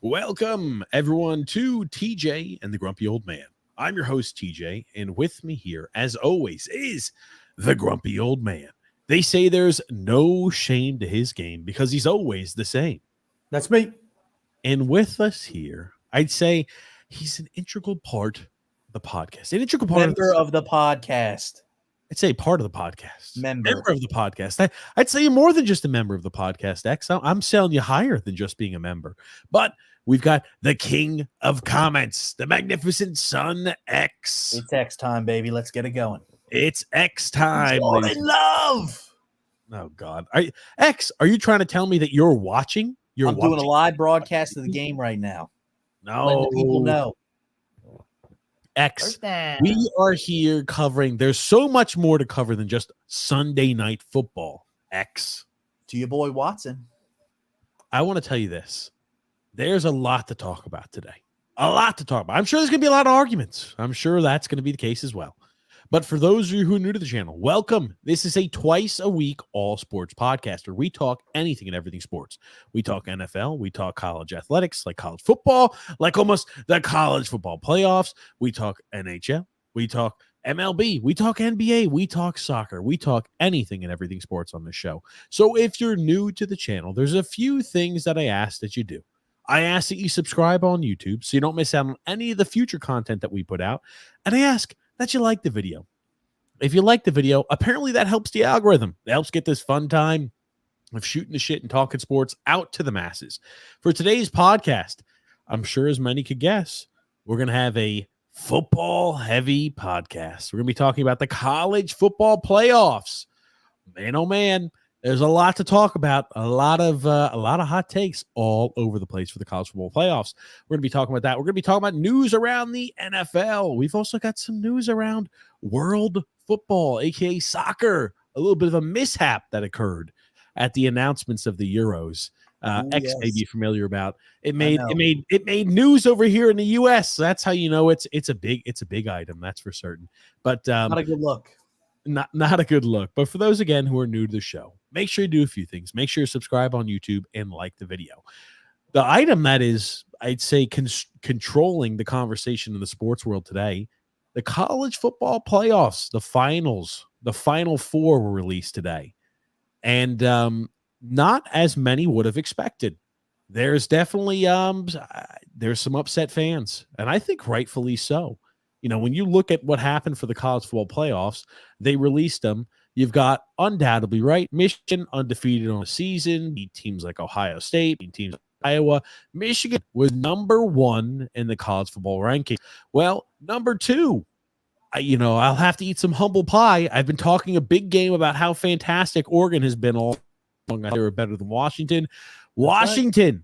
Welcome, everyone, to TJ and the Grumpy Old Man. I'm your host, TJ, and with me here, as always, is the Grumpy Old Man. They say there's no shame to his game because he's always the same. That's me. And with us here, I'd say he's an integral part of the podcast. An integral part Member of the podcast. I'd say part of the podcast. Member of the podcast. I'd say you're more than just a member of the podcast, X. I'm selling you higher than just being a member. But we've got the king of comments, the magnificent Son X. It's X time, baby. Let's get it going. It's X time. I'm in love. Oh, God. X, are you trying to tell me that you're watching? I'm doing a live broadcast of the game right now. No. Letting the people know. X, we are here covering, there's so much more to cover than just Sunday night football. X. To your boy Watson. I want to tell you this. There's a lot to talk about today. A lot to talk about. I'm sure there's going to be a lot of arguments. I'm sure that's going to be the case as well. But for those of you who are new to the channel, welcome. This is a twice a week all sports podcast where we talk anything and everything sports. We talk NFL, we talk college athletics, like college football, like almost the college football playoffs. We talk NHL, we talk MLB, we talk NBA, we talk soccer, we talk anything and everything sports on this show. So if you're new to the channel, there's a few things that I ask that you do. I ask that you subscribe on YouTube so you don't miss out on any of the future content that we put out. And I ask that you like the video. If you like the video, apparently that helps the algorithm. It helps get this fun time of shooting the shit and talking sports out to the masses. For today's podcast, I'm sure as many could guess, we're going to have a football-heavy podcast. We're going to be talking about the college football playoffs. Man, oh man, there's a lot to talk about. A lot of hot takes all over the place for the college football playoffs. We're going to be talking about that. We're going to be talking about news around the NFL. We've also got some news around world football, aka soccer. A little bit of a mishap that occurred at the announcements of the Euros. X may be familiar about. It made news over here in the US. So that's how you know it's a big item, that's for certain. But not a good look. Not a good look. But for those, again, who are new to the show, make sure you do a few things. Make sure you subscribe on YouTube and like the video. The item that is, I'd say, controlling the conversation in the sports world today, the college football playoffs, the finals, the Final Four were released today. And not as many would have expected. There's definitely there's some upset fans, and I think rightfully so. You know, when you look at what happened for the college football playoffs, they released them. You've got undoubtedly, right, Michigan undefeated on the season, beat teams like Ohio State, beat teams like Iowa. Michigan was number 1 in the college football ranking. Well, number 2, I'll have to eat some humble pie. I've been talking a big game about how fantastic Oregon has been all along. They were better than Washington. Washington,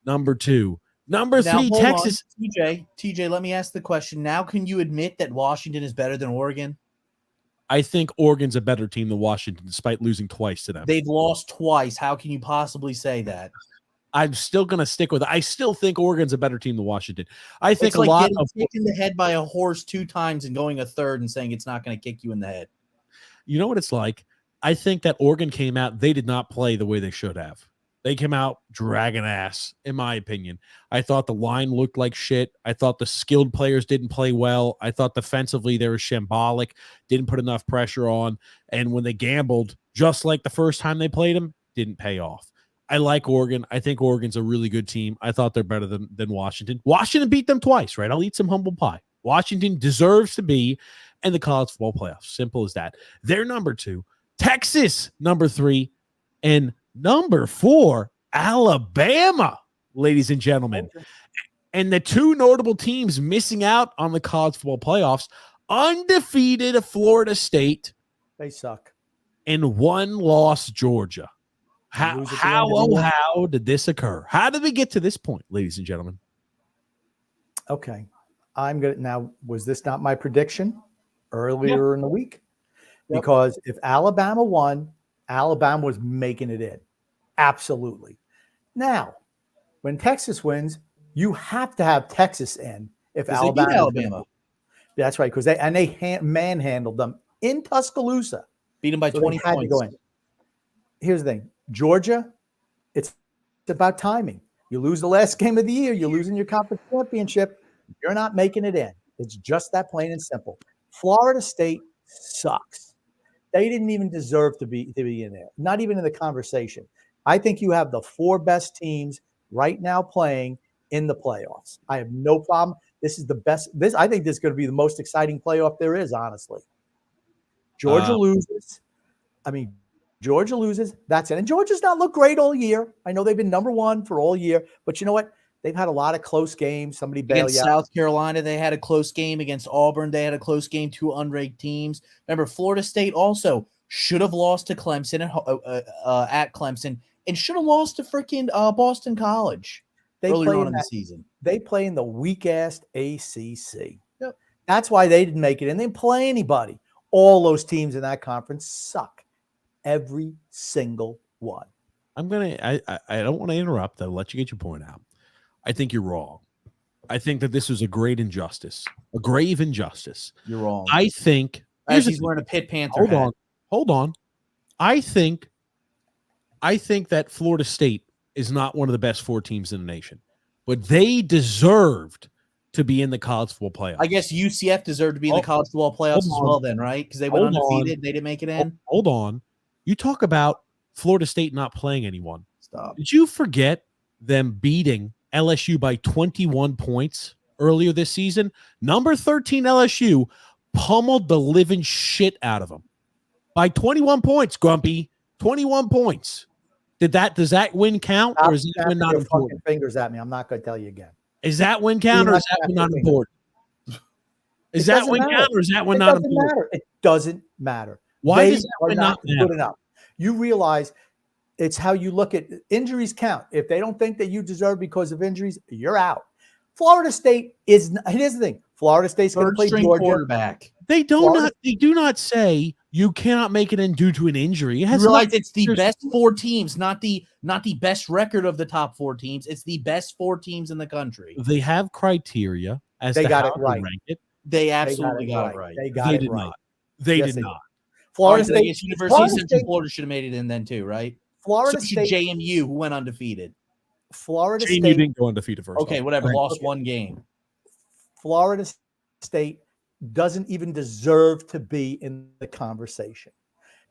number 2. Number 3, Texas. TJ, let me ask the question. Now, can you admit that Washington is better than Oregon? I think Oregon's a better team than Washington, despite losing twice to them. They've lost twice. How can you possibly say that? I'm still going to stick with it. I still think Oregon's a better team than Washington. I think it's like getting kicked in the head by a horse 2 times and going a third and saying it's not going to kick you in the head. You know what it's like? I think that Oregon came out, they did not play the way they should have. They came out dragging ass, in my opinion. I thought the line looked like shit. I thought the skilled players didn't play well. I thought defensively they were shambolic, didn't put enough pressure on. And when they gambled, just like the first time they played them, didn't pay off. I like Oregon. I think Oregon's a really good team. I thought they're better than Washington. Washington beat them twice, right? I'll eat some humble pie. Washington deserves to be in the college football playoffs. Simple as that. They're number 2. Texas, number 3. And number 4, Alabama, ladies and gentlemen. Okay. And the 2 notable teams missing out on the college football playoffs, undefeated Florida State. They suck. And 1 loss, Georgia. How did this occur? How did we get to this point, ladies and gentlemen? Okay. I'm going to now, was this not my prediction earlier in the week? Yep. Because if Alabama won, Alabama was making it in. Absolutely. Now, when Texas wins, you have to have Texas in. If Alabama. That's right, because they manhandled them in Tuscaloosa. Beat them by 20 points. Here's the thing. Georgia, it's about timing. You lose the last game of the year, you're losing your conference championship. You're not making it in. It's just that plain and simple. Florida State sucks. They didn't even deserve to be in there, not even in the conversation. I think you have the 4 best teams right now playing in the playoffs. I have no problem. This is the best. I think this is going to be the most exciting playoff there is, honestly. Georgia loses. Georgia loses. That's it. And Georgia's not looked great all year. I know they've been number 1 for all year, but you know what? They've had a lot of close games. Somebody bailed against out. South Carolina, they had a close game. Against Auburn, they had a close game. 2 unranked teams. Remember, Florida State also should have lost to Clemson at Clemson and should have lost to freaking Boston College earlier on in the season. They play in the weak-ass ACC. Yep. That's why they didn't make it. And they didn't play anybody. All those teams in that conference suck. Every single one. I don't want to interrupt. I'll let you get your point out. I think you're wrong. I think that this was a great injustice, a grave injustice. You're wrong. I think he's wearing a Pitt Panther hat. Hold on. I think that Florida State is not one of the best 4 teams in the nation, but they deserved to be in the college football playoffs. I guess UCF deserved to be in the college football playoffs as well then, right? Because they went undefeated. They didn't make it in. Hold on. You talk about Florida State not playing anyone. Stop. Did you forget them beating LSU by 21 points earlier this season? Number 13 LSU pummeled the living shit out of them by 21 points, Grumpy. 21 points. Does that win count, or is that win not important? Fingers at me. I'm not going to tell you again. Is that win count, or is that win not important? Is that win count, or is that win not important? It doesn't matter. Why does that win not good enough? You realize it's how you look at injuries count. If they don't think that you deserve because of injuries, you're out. Florida State here's the thing. Florida State's going to play Georgia. Quarterback. They do not say you cannot make it in due to an injury. You realize it's the best 4 teams, not the best record of the top 4 teams. It's the best 4 teams in the country. They have criteria as they to got how it right. to rank it. They absolutely got it right. They got it right. They did not. Florida State, University of Central Florida should have made it in then too, right? Florida State, JMU, who went undefeated. Florida JMU State didn't go undefeated first. Okay, whatever. Lost 1 game. Florida State doesn't even deserve to be in the conversation.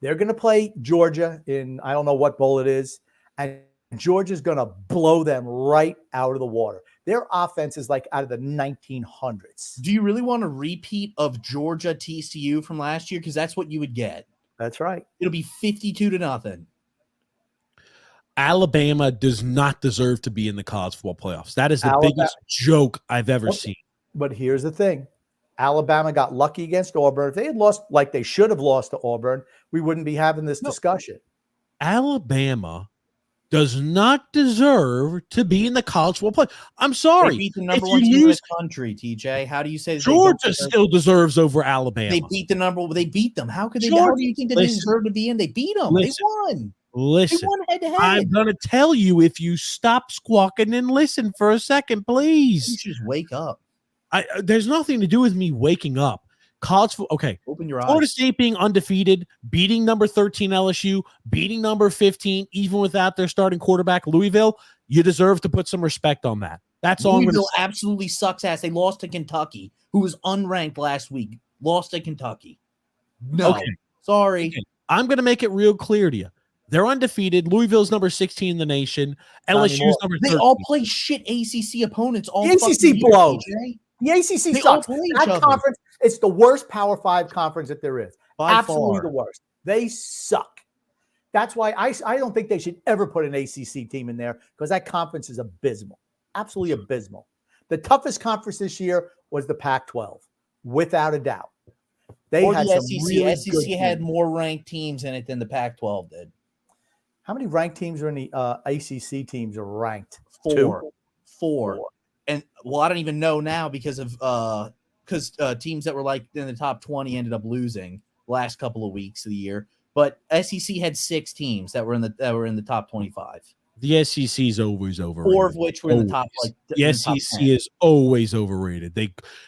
They're going to play Georgia in, I don't know what bowl it is, and Georgia's going to blow them right out of the water. Their offense is like out of the 1900s. Do you really want a repeat of Georgia TCU from last year? Because that's what you would get. That's right. It'll be 52-0. Alabama does not deserve to be in the college football playoffs. That is the biggest joke I've ever seen. But here's the thing. Alabama got lucky against Auburn. If they had lost like they should have lost to Auburn, we wouldn't be having this discussion. Alabama does not deserve to be in the college football play. I'm sorry. They beat the number 1 team in the country, TJ. How do you say Georgia still deserves over Alabama? They beat they beat them. How could they? How do you think they deserve to be in? They beat them. They won. Listen, they won head-to-head. I'm going to tell you if you stop squawking and listen for a second, please. You should just wake up. There's nothing to do with me waking up. Okay. Open your eyes. Florida State being undefeated, beating number 13 LSU, beating number 15, even without their starting quarterback, Louisville. You deserve to put some respect on that. That's all. Louisville absolutely sucks ass. They lost to Kentucky, who was unranked last week. Lost to Kentucky. No. Okay. Sorry. Okay. I'm going to make it real clear to you. They're undefeated. Louisville's number 16 in the nation. LSU's number 13. They all play shit ACC opponents. All the ACC blows. The ACC sucks. That conference, it's the worst Power 5 conference that there is. Absolutely the worst. They suck. That's why I don't think they should ever put an ACC team in there because that conference is abysmal. Absolutely abysmal. The toughest conference this year was the Pac-12, without a doubt. They had the SEC. Really SEC had more ranked teams in it than the Pac-12 did. How many ranked teams are in the ACC teams are ranked? 4. And well, I don't even know now because of teams that were like in the top 20 ended up losing last couple of weeks of the year. But SEC had 6 teams that were in the top 25. The SEC is always overrated. 4 of which were in the top. The SEC is always overrated.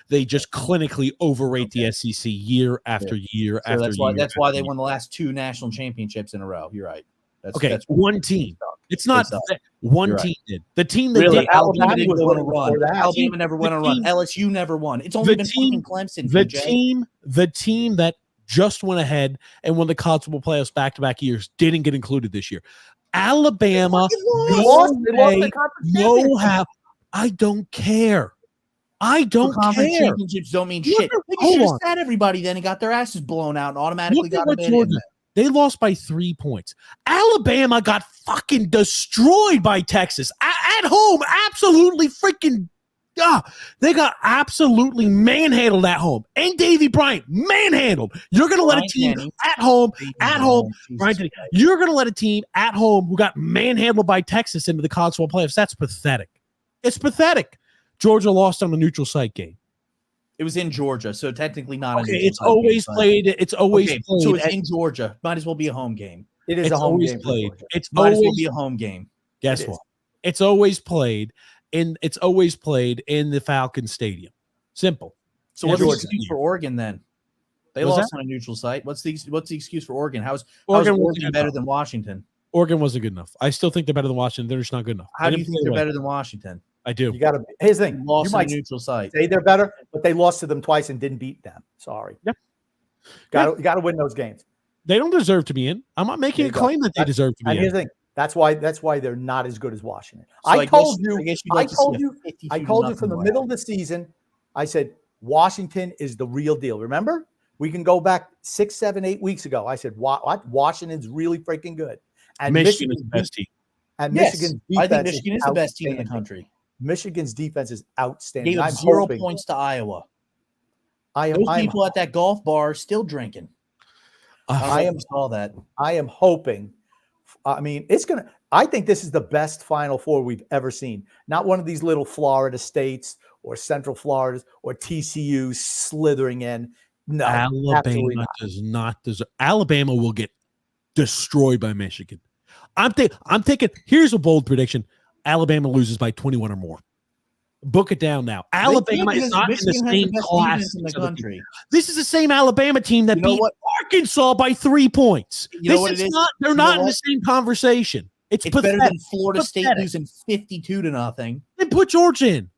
They just clinically overrate the SEC year after year after year. That's why they won the last 2 national championships in a row. You're right. That's one team. It's not suck. one You're right. team did. The team that Really, did. Alabama Alabama didn't was go on a winning run. before that. Alabama never went on a run. LSU never won. It's only been fucking Clemson. The team that just went ahead and won the college football playoffs back-to-back years didn't get included this year. Alabama, They lost the conference know championship. how. I don't care. I don't Conference care. championships don't mean Look shit. at- They hold should have on. sat everybody then and got their asses blown out and automatically Look at got what a bid Georgia. in. They lost by 3 points. Alabama got fucking destroyed by Texas at home. Absolutely freaking. They got absolutely manhandled at home. And Davy Bryant manhandled. You're going to let a team at home. Brian, you're going to let a team at home who got manhandled by Texas into the college football playoffs. That's pathetic. It's pathetic. Georgia lost on a neutral site game. It was in Georgia, so technically not. Okay, it's always played. It's always played. So it's in Georgia. Might as well be a home game. It is It's a home always game. played. It's Might as well always be a home game. guess It what? is. It's always played in. It's always played in the Falcon Stadium. Simple. So what's the Georgia. excuse for Oregon then? They What's lost on a neutral site. What's the excuse for Oregon? How's Oregon wasn't Oregon good better enough. than Washington? Oregon wasn't good enough. I still think they're better than Washington. They're just not good enough. How They do you didn't think play they're well. better than Washington? I do. You got to. Here's the thing. You Lost on might a neutral site. say they're better, but they lost to them twice and didn't beat them. Sorry. Yep. Got to win those games. They don't deserve to be in. I'm not making There a you go. claim that they deserve to And be here's in. the thing. That's why they're not as good as Washington. So I told you. guess you'd I like to see told a you. 52 I to told you nothing from the win. middle of the season. I said Washington is the real deal. Remember? We can go back 6, 7, 8 weeks ago. I said what? Washington's really freaking good. And Michigan is the best team. And Yes, Michigan's I defense think Michigan is the best team in the outstanding. country. Michigan's defense is outstanding. Gave up I'm 0 hoping. points to Iowa. I Those am. people at that golf bar are still drinking. I am- saw that. I am hoping. I mean, it's gonna. I think this is the best Final Four we've ever seen. Not one of these little Florida states or Central Floridas or TCU slithering in. No, absolutely Alabama not. does not deserve. Alabama will get destroyed by Michigan. I'm thinking. Here's a bold prediction: Alabama loses by 21 or more. Book it down now. Alabama is not in the same class in the as other teams. country. This is the same Alabama team that You know beat what? Arkansas by 3 points. You know This what is it is? not. They're You know not in the what? same conversation. It's It's better pathetic. than Florida State Pathetic. losing 52 to nothing. Then put Georgia in.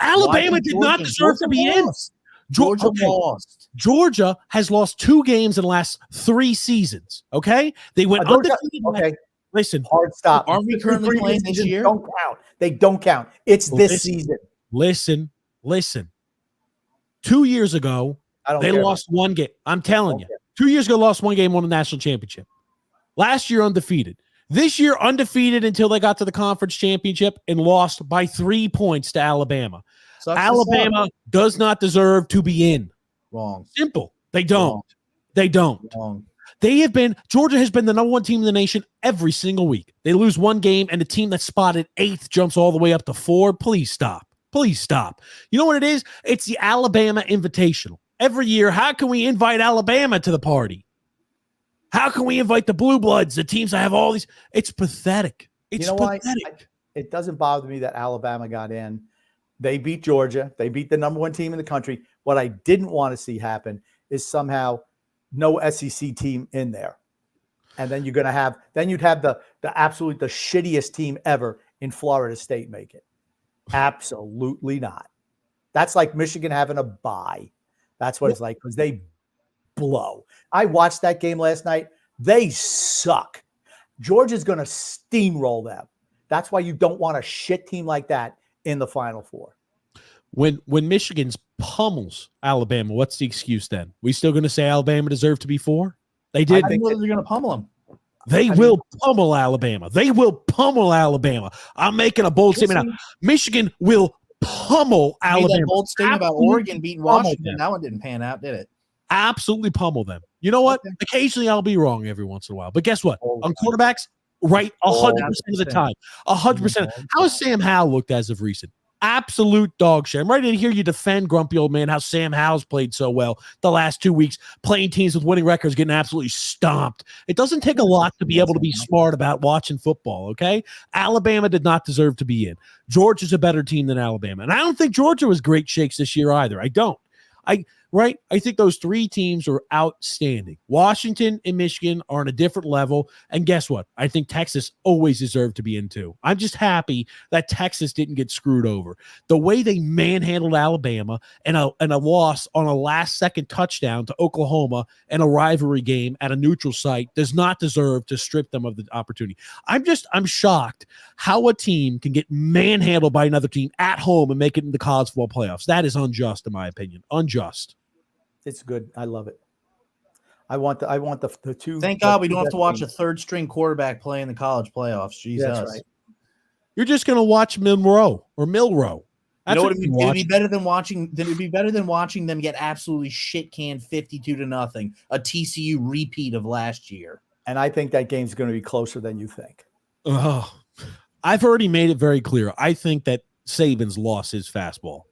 Alabama Why did not Georgia? deserve to be in. lost. Georgia lost. Georgia has lost 2 games in the last 3 seasons. Okay, they went Georgia- undefeated. Okay, Listen, hard stop. Aren't we The currently previous playing this seasons year? Don't count. They don't count. It's this Listen. season. listen. 2 years ago, I don't they care. lost 1 game. I'm telling you, Okay. 2 years ago, lost 1 game, won a national championship. Last year, undefeated. This year, undefeated until they got to the conference championship and lost by 3 points to Alabama. Sucks to Alabama does not deserve to be in. suck. Wrong. Simple. They don't. Wrong. They don't. Wrong. Georgia has been the number 1 team in the nation every single week. They lose 1 game, and the team that's spotted 8th jumps all the way up to 4. Please stop. Please stop. You know what it is? It's the Alabama Invitational. Every year, how can we invite Alabama to the party? How can we invite the Blue Bloods, the teams that have all these? It's pathetic. It's You know why? pathetic. It doesn't bother me that Alabama got in. They beat Georgia. They beat the number 1 team in the country. What I didn't want to see happen is somehow no SEC team in there. And then you'd have the absolute the shittiest team ever in Florida State make it. Absolutely not. That's like Michigan having a bye. That's what it's like because they blow. I watched that game last night. They suck. Georgia's going to steamroll them. That's why you don't want a shit team like that in the Final Four. When Michigan's pummels Alabama, what's the excuse then? We still going to say Alabama deserved to be 4? They did. I think they're going to pummel them. They will pummel Alabama. They will pummel Alabama. I'm making a bold statement now. Michigan will pummel Made Alabama. that bold statement about Absolutely Oregon beating pummel Washington. them. That one didn't pan out, did it? Absolutely pummel them. You know what? Okay. Occasionally I'll be wrong every once in a while. But guess what? Oh, On quarterbacks, right 100% of the 100%. time. 100%. How has Sam Howell looked as of recent? Absolute dog shit. I'm ready to hear you defend, grumpy old man, how Sam Howell's played so well the last 2 weeks, playing teams with winning records, getting absolutely stomped. It doesn't take a lot to be able to be smart about watching football, okay? Alabama did not deserve to be in. Georgia's a better team than Alabama. And I don't think Georgia was great shakes this year either. I don't. right? I think those three teams are outstanding. Washington and Michigan are on a different level. And guess what? I think Texas always deserved to be in too. I'm just happy that Texas didn't get screwed over. The way they manhandled Alabama and a loss on a last-second touchdown to Oklahoma and a rivalry game at a neutral site does not deserve to strip them of the opportunity. I'm shocked how a team can get manhandled by another team at home and make it in the college football playoffs. That is unjust, in my opinion. Unjust. It's good. I love it. I want the two. Thank God we don't have to watch a third-string quarterback play in the college playoffs. Jesus. That's right. You're just going to watch Milroe. That's It'd be better than watching. It'd be better than watching them get absolutely shit canned 52-0, a TCU repeat of last year. And I think that game's going to be closer than you think. Oh, I've already made it very clear. I think that Saban's lost his fastball.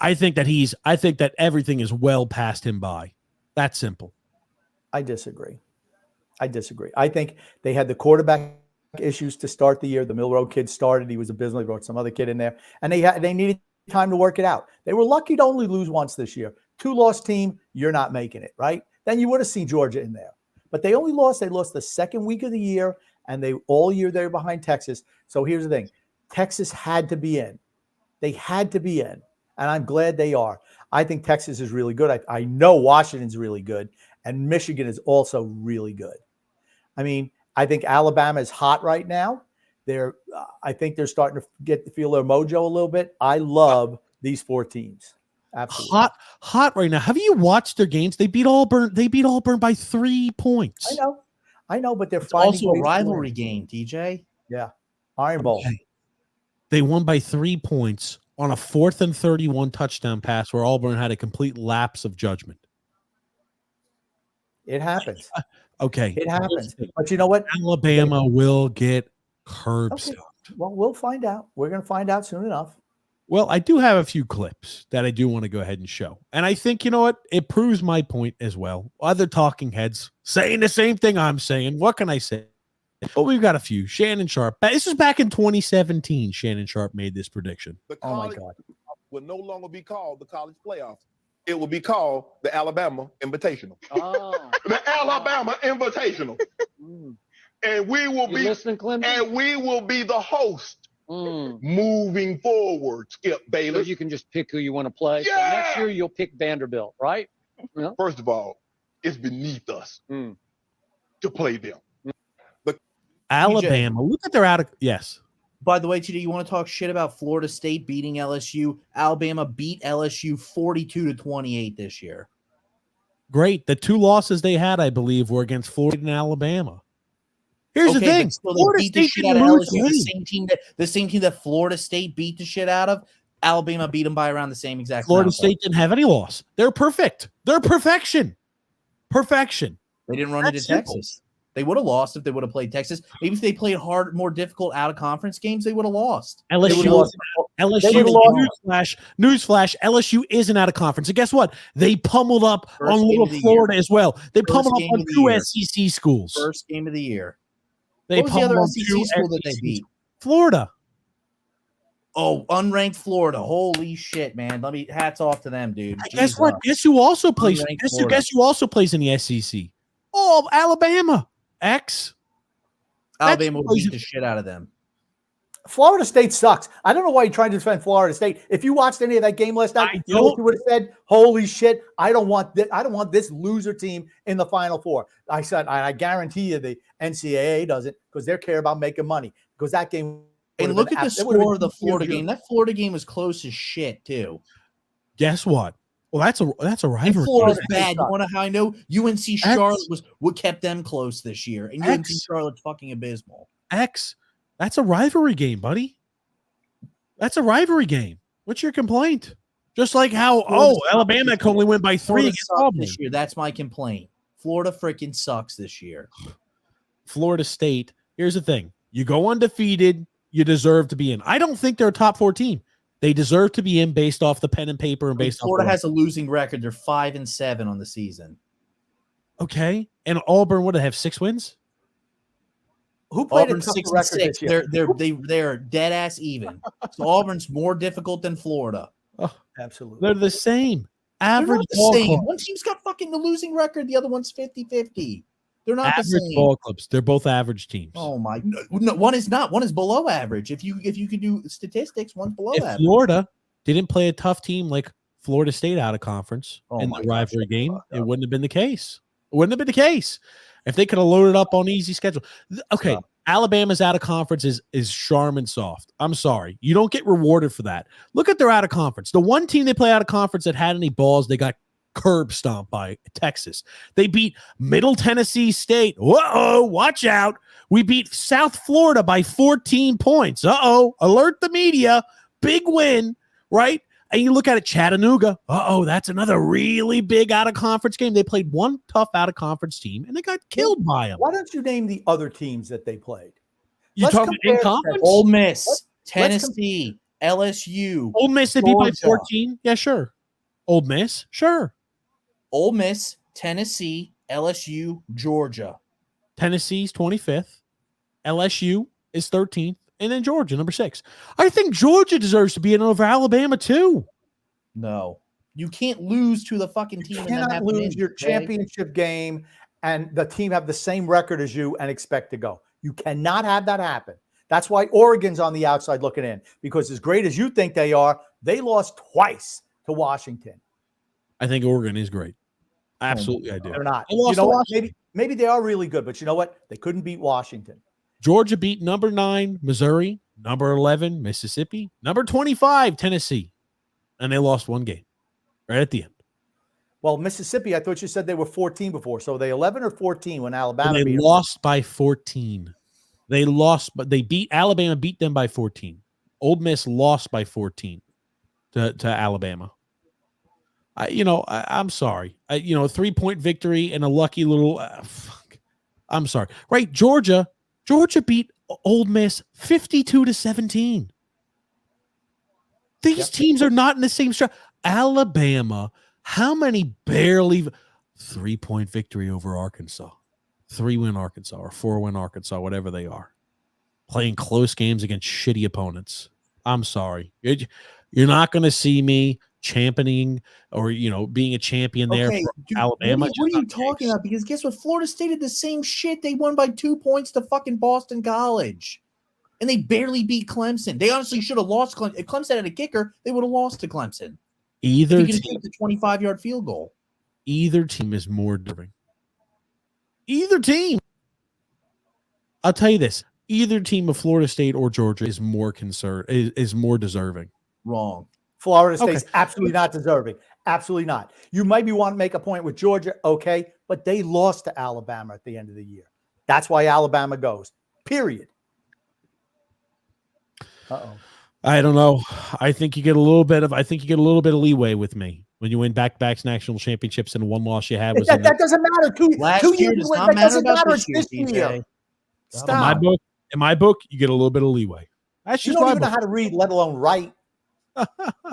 I think that everything is well past him by. That's simple. I disagree. I think they had the quarterback issues to start the year. The Milroe kid started. He was abysmal. He brought some other kid in there. And they needed time to work it out. They were lucky to only lose once this year. 2-loss team, you're not making it, right? Then you would have seen Georgia in there. But they lost the second week of the year, and all year they were behind Texas. So here's the thing. Texas had to be in. They had to be in. And I'm glad they are. I think Texas is really good. I know Washington's really good. And Michigan is also really good. I mean, I think Alabama is hot right now. I think they're starting to feel their mojo a little bit. I love these four teams. Absolutely. Hot right now. Have you watched their games? They beat Auburn. They beat Auburn by 3 points. I know, but it's also a rivalry game, DJ. Yeah. Iron Bowl. Okay. They won by 3 points on a 4th and 31 touchdown pass where Auburn had a complete lapse of judgment. It happens. Okay. It happens. But you know what? Alabama will get curb stomped. Well, we'll find out. We're going to find out soon enough. Well, I do have a few clips that I do want to go ahead and show. And I think, you know what? It proves my point as well. Other talking heads saying the same thing I'm saying. What can I say? But we've got a few. Shannon Sharp. This is back in 2017. Shannon Sharp made this prediction. Oh, my God. Will no longer be called the college playoffs. It will be called the Alabama Invitational. Oh. The Alabama Invitational. And we will be listening, Clemson? And we will be the host moving forward, Skip Bayless. So you can just pick who you want to play. Yeah. So next year you'll pick Vanderbilt, right? Yeah. First of all, it's beneath us to play them. Alabama. Look at their yes. By the way, TJ, you want to talk shit about Florida State beating LSU? Alabama beat LSU 42-28 this year. Great. The 2 losses they had, I believe, were against Florida and Alabama. Here's the thing. Florida State beat the shit out of LSU, the same team that Florida State beat the shit out of. Alabama beat them by around the same exact. Florida State didn't have any loss. They're perfect. They're perfection. Perfection. They didn't run into Texas. They would have lost if they would have played Texas. Maybe if they played hard, more difficult out-of-conference games, they would have lost. LSU, newsflash, LSU isn't out of conference. And guess what? They pummeled up on little Florida as well. They pummeled up on 2 SEC schools. First game of the year. They what was the other SEC school that they beat? Florida. Oh, unranked Florida. Holy shit, man. Hats off to them, dude. Guess what? Guess who also plays? Guess who also plays in the SEC? Oh, Alabama. Alabama will beat the shit out of them. Florida State sucks. I don't know why you're trying to defend Florida State. If you watched any of that game last night, you know what you would have said? Holy shit! I don't want this loser team in the Final Four. I said, I guarantee you the NCAA doesn't, because they care about making money. Because that game. And look at the score of the Florida game. That Florida game was close as shit too. Guess what? Well, that's a rivalry. Florida's bad. You want to how I know? UNC Charlotte was what kept them close this year, and UNC Charlotte's fucking abysmal. That's a rivalry game, buddy. That's a rivalry game. What's your complaint? Just like how Alabama can only win by 3 against Auburn this year. That's my complaint. Florida freaking sucks this year. Florida State. Here's the thing: you go undefeated, you deserve to be in. I don't think they're a top 4 team. They deserve to be in based off the pen and paper and based Florida has a losing record. They're 5-7 on the season. Okay, and Auburn would have 6 wins. Who played Auburn 6-6 this year? They're dead ass even. So Auburn's more difficult than Florida. Oh, absolutely. They're the same. Average not the ball same. clubs. One team's got fucking the losing record. The other one's 50-50. They're not the Average same. ball clubs. They're both average teams. Oh my! No, one is not. One is below average. If you could do statistics, one's below If average. Florida didn't play a tough team like Florida State out of conference Oh in my the gosh, rivalry shut the game, fuck it up. wouldn't have been the case. It wouldn't have been the case if they could have loaded up on easy schedule. Okay, Stop. Alabama's out of conference is Charmin soft. I'm sorry, you don't get rewarded for that. Look at their out of conference. The one team they play out of conference that had any balls, they got curb stomped by Texas. They beat Middle Tennessee State. Whoa, watch out. We beat South Florida by 14 points. Alert the media. Big win, right? And you look at it, Chattanooga. That's another really big out-of-conference game. They played one tough out-of-conference team, and they got killed by them. Why don't you name the other teams that they played? You Let's talking in compare- conference? Ole Miss, Let's Tennessee, LSU, Ole Miss, they beat by Georgia. 14. Yeah, sure. Ole Miss, sure. Ole Miss, Tennessee, LSU, Georgia. Tennessee's 25th. LSU is 13th. And then Georgia, number 6. I think Georgia deserves to be in over Alabama, too. No, you can't lose to the fucking team. You and then cannot have an lose injury, your okay? championship game and the team have the same record as you and expect to go. You cannot have that happen. That's why Oregon's on the outside looking in, because as great as you think they are, they lost twice to Washington. I think Oregon is great. Absolutely, I do. They're not. They lost You know to what? Maybe they are really good, but you know what? They couldn't beat Washington. Georgia beat number 9, Missouri, number 11, Mississippi, number 25, Tennessee. And they lost one game right at the end. Well, Mississippi, I thought you said they were 14 before. So they 11 or 14 when Alabama And beat they them? lost by 14. They lost, but they beat Alabama, beat them by 14. Ole Miss lost by 14 to Alabama. I'm sorry. A 3-point victory and a lucky little. I'm sorry. Right, Georgia beat Ole Miss 52-17. These teams are not in the same stretch. Alabama, how many barely 3-point victory over Arkansas? 3-win Arkansas or 4-win Arkansas, whatever they are. Playing close games against shitty opponents. I'm sorry. You're not going to see me championing or being a champion there Okay, for dude, Alabama. What are you talking about? Because guess what? Florida State did the same shit. They won by 2 points to fucking Boston College. And they barely beat Clemson. They honestly should have lost Clemson. If Clemson had a kicker, they would have lost to Clemson. Either If you team, can take the 25-yard field goal. either team is more deserving. Either team. I'll tell you this. Either team of Florida State or Georgia is more is more deserving. Wrong. Florida State's Okay. absolutely not deserving. Absolutely not. You maybe want to make a point with Georgia, okay, but they lost to Alabama at the end of the year. That's why Alabama goes. Period. Uh-oh. I don't know. I think you get a little bit of leeway with me when you win back-to-back national championships and the one loss you had was That doesn't matter. Last two year years does away, not that matter doesn't about matter. this It's year, this TJ. year. in Stop. my book, you get a little bit of leeway. That's You just don't my even know book. how to read, let alone write.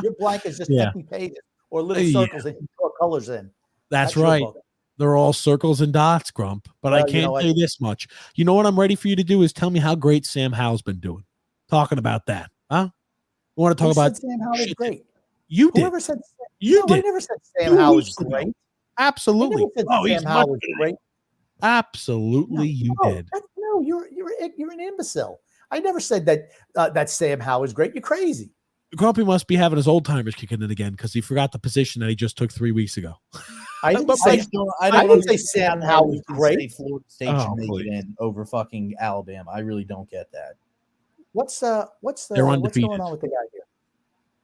Your blank is just Yeah. empty pages or little Yeah. circles that you draw colors in. That's your right. book. They're all circles and dots, Grump. But I Well, you can't know what? tell you this much. You know what I'm ready for you to do is tell me how great Sam Howell's been doing. Talking about that, huh? You want to talk Who about said Sam Howell was shit great? you did. Whoever said You no, I did. never said Sam 2 Howell was weeks ago. great. I Absolutely. never said he's Sam Howell much was great. Absolutely, you No, did. No, you're an imbecile. I never said that that Sam Howell is great. You're crazy. Grumpy must be having his old timers kicking in again because he forgot the position that he just took 3 weeks ago. I didn't But say I didn't say understand Sam how Howell you was can great. say Florida State Oh, should make please. it in over fucking Alabama. I really don't get that. what's They're what's undefeated. going on with the guy here?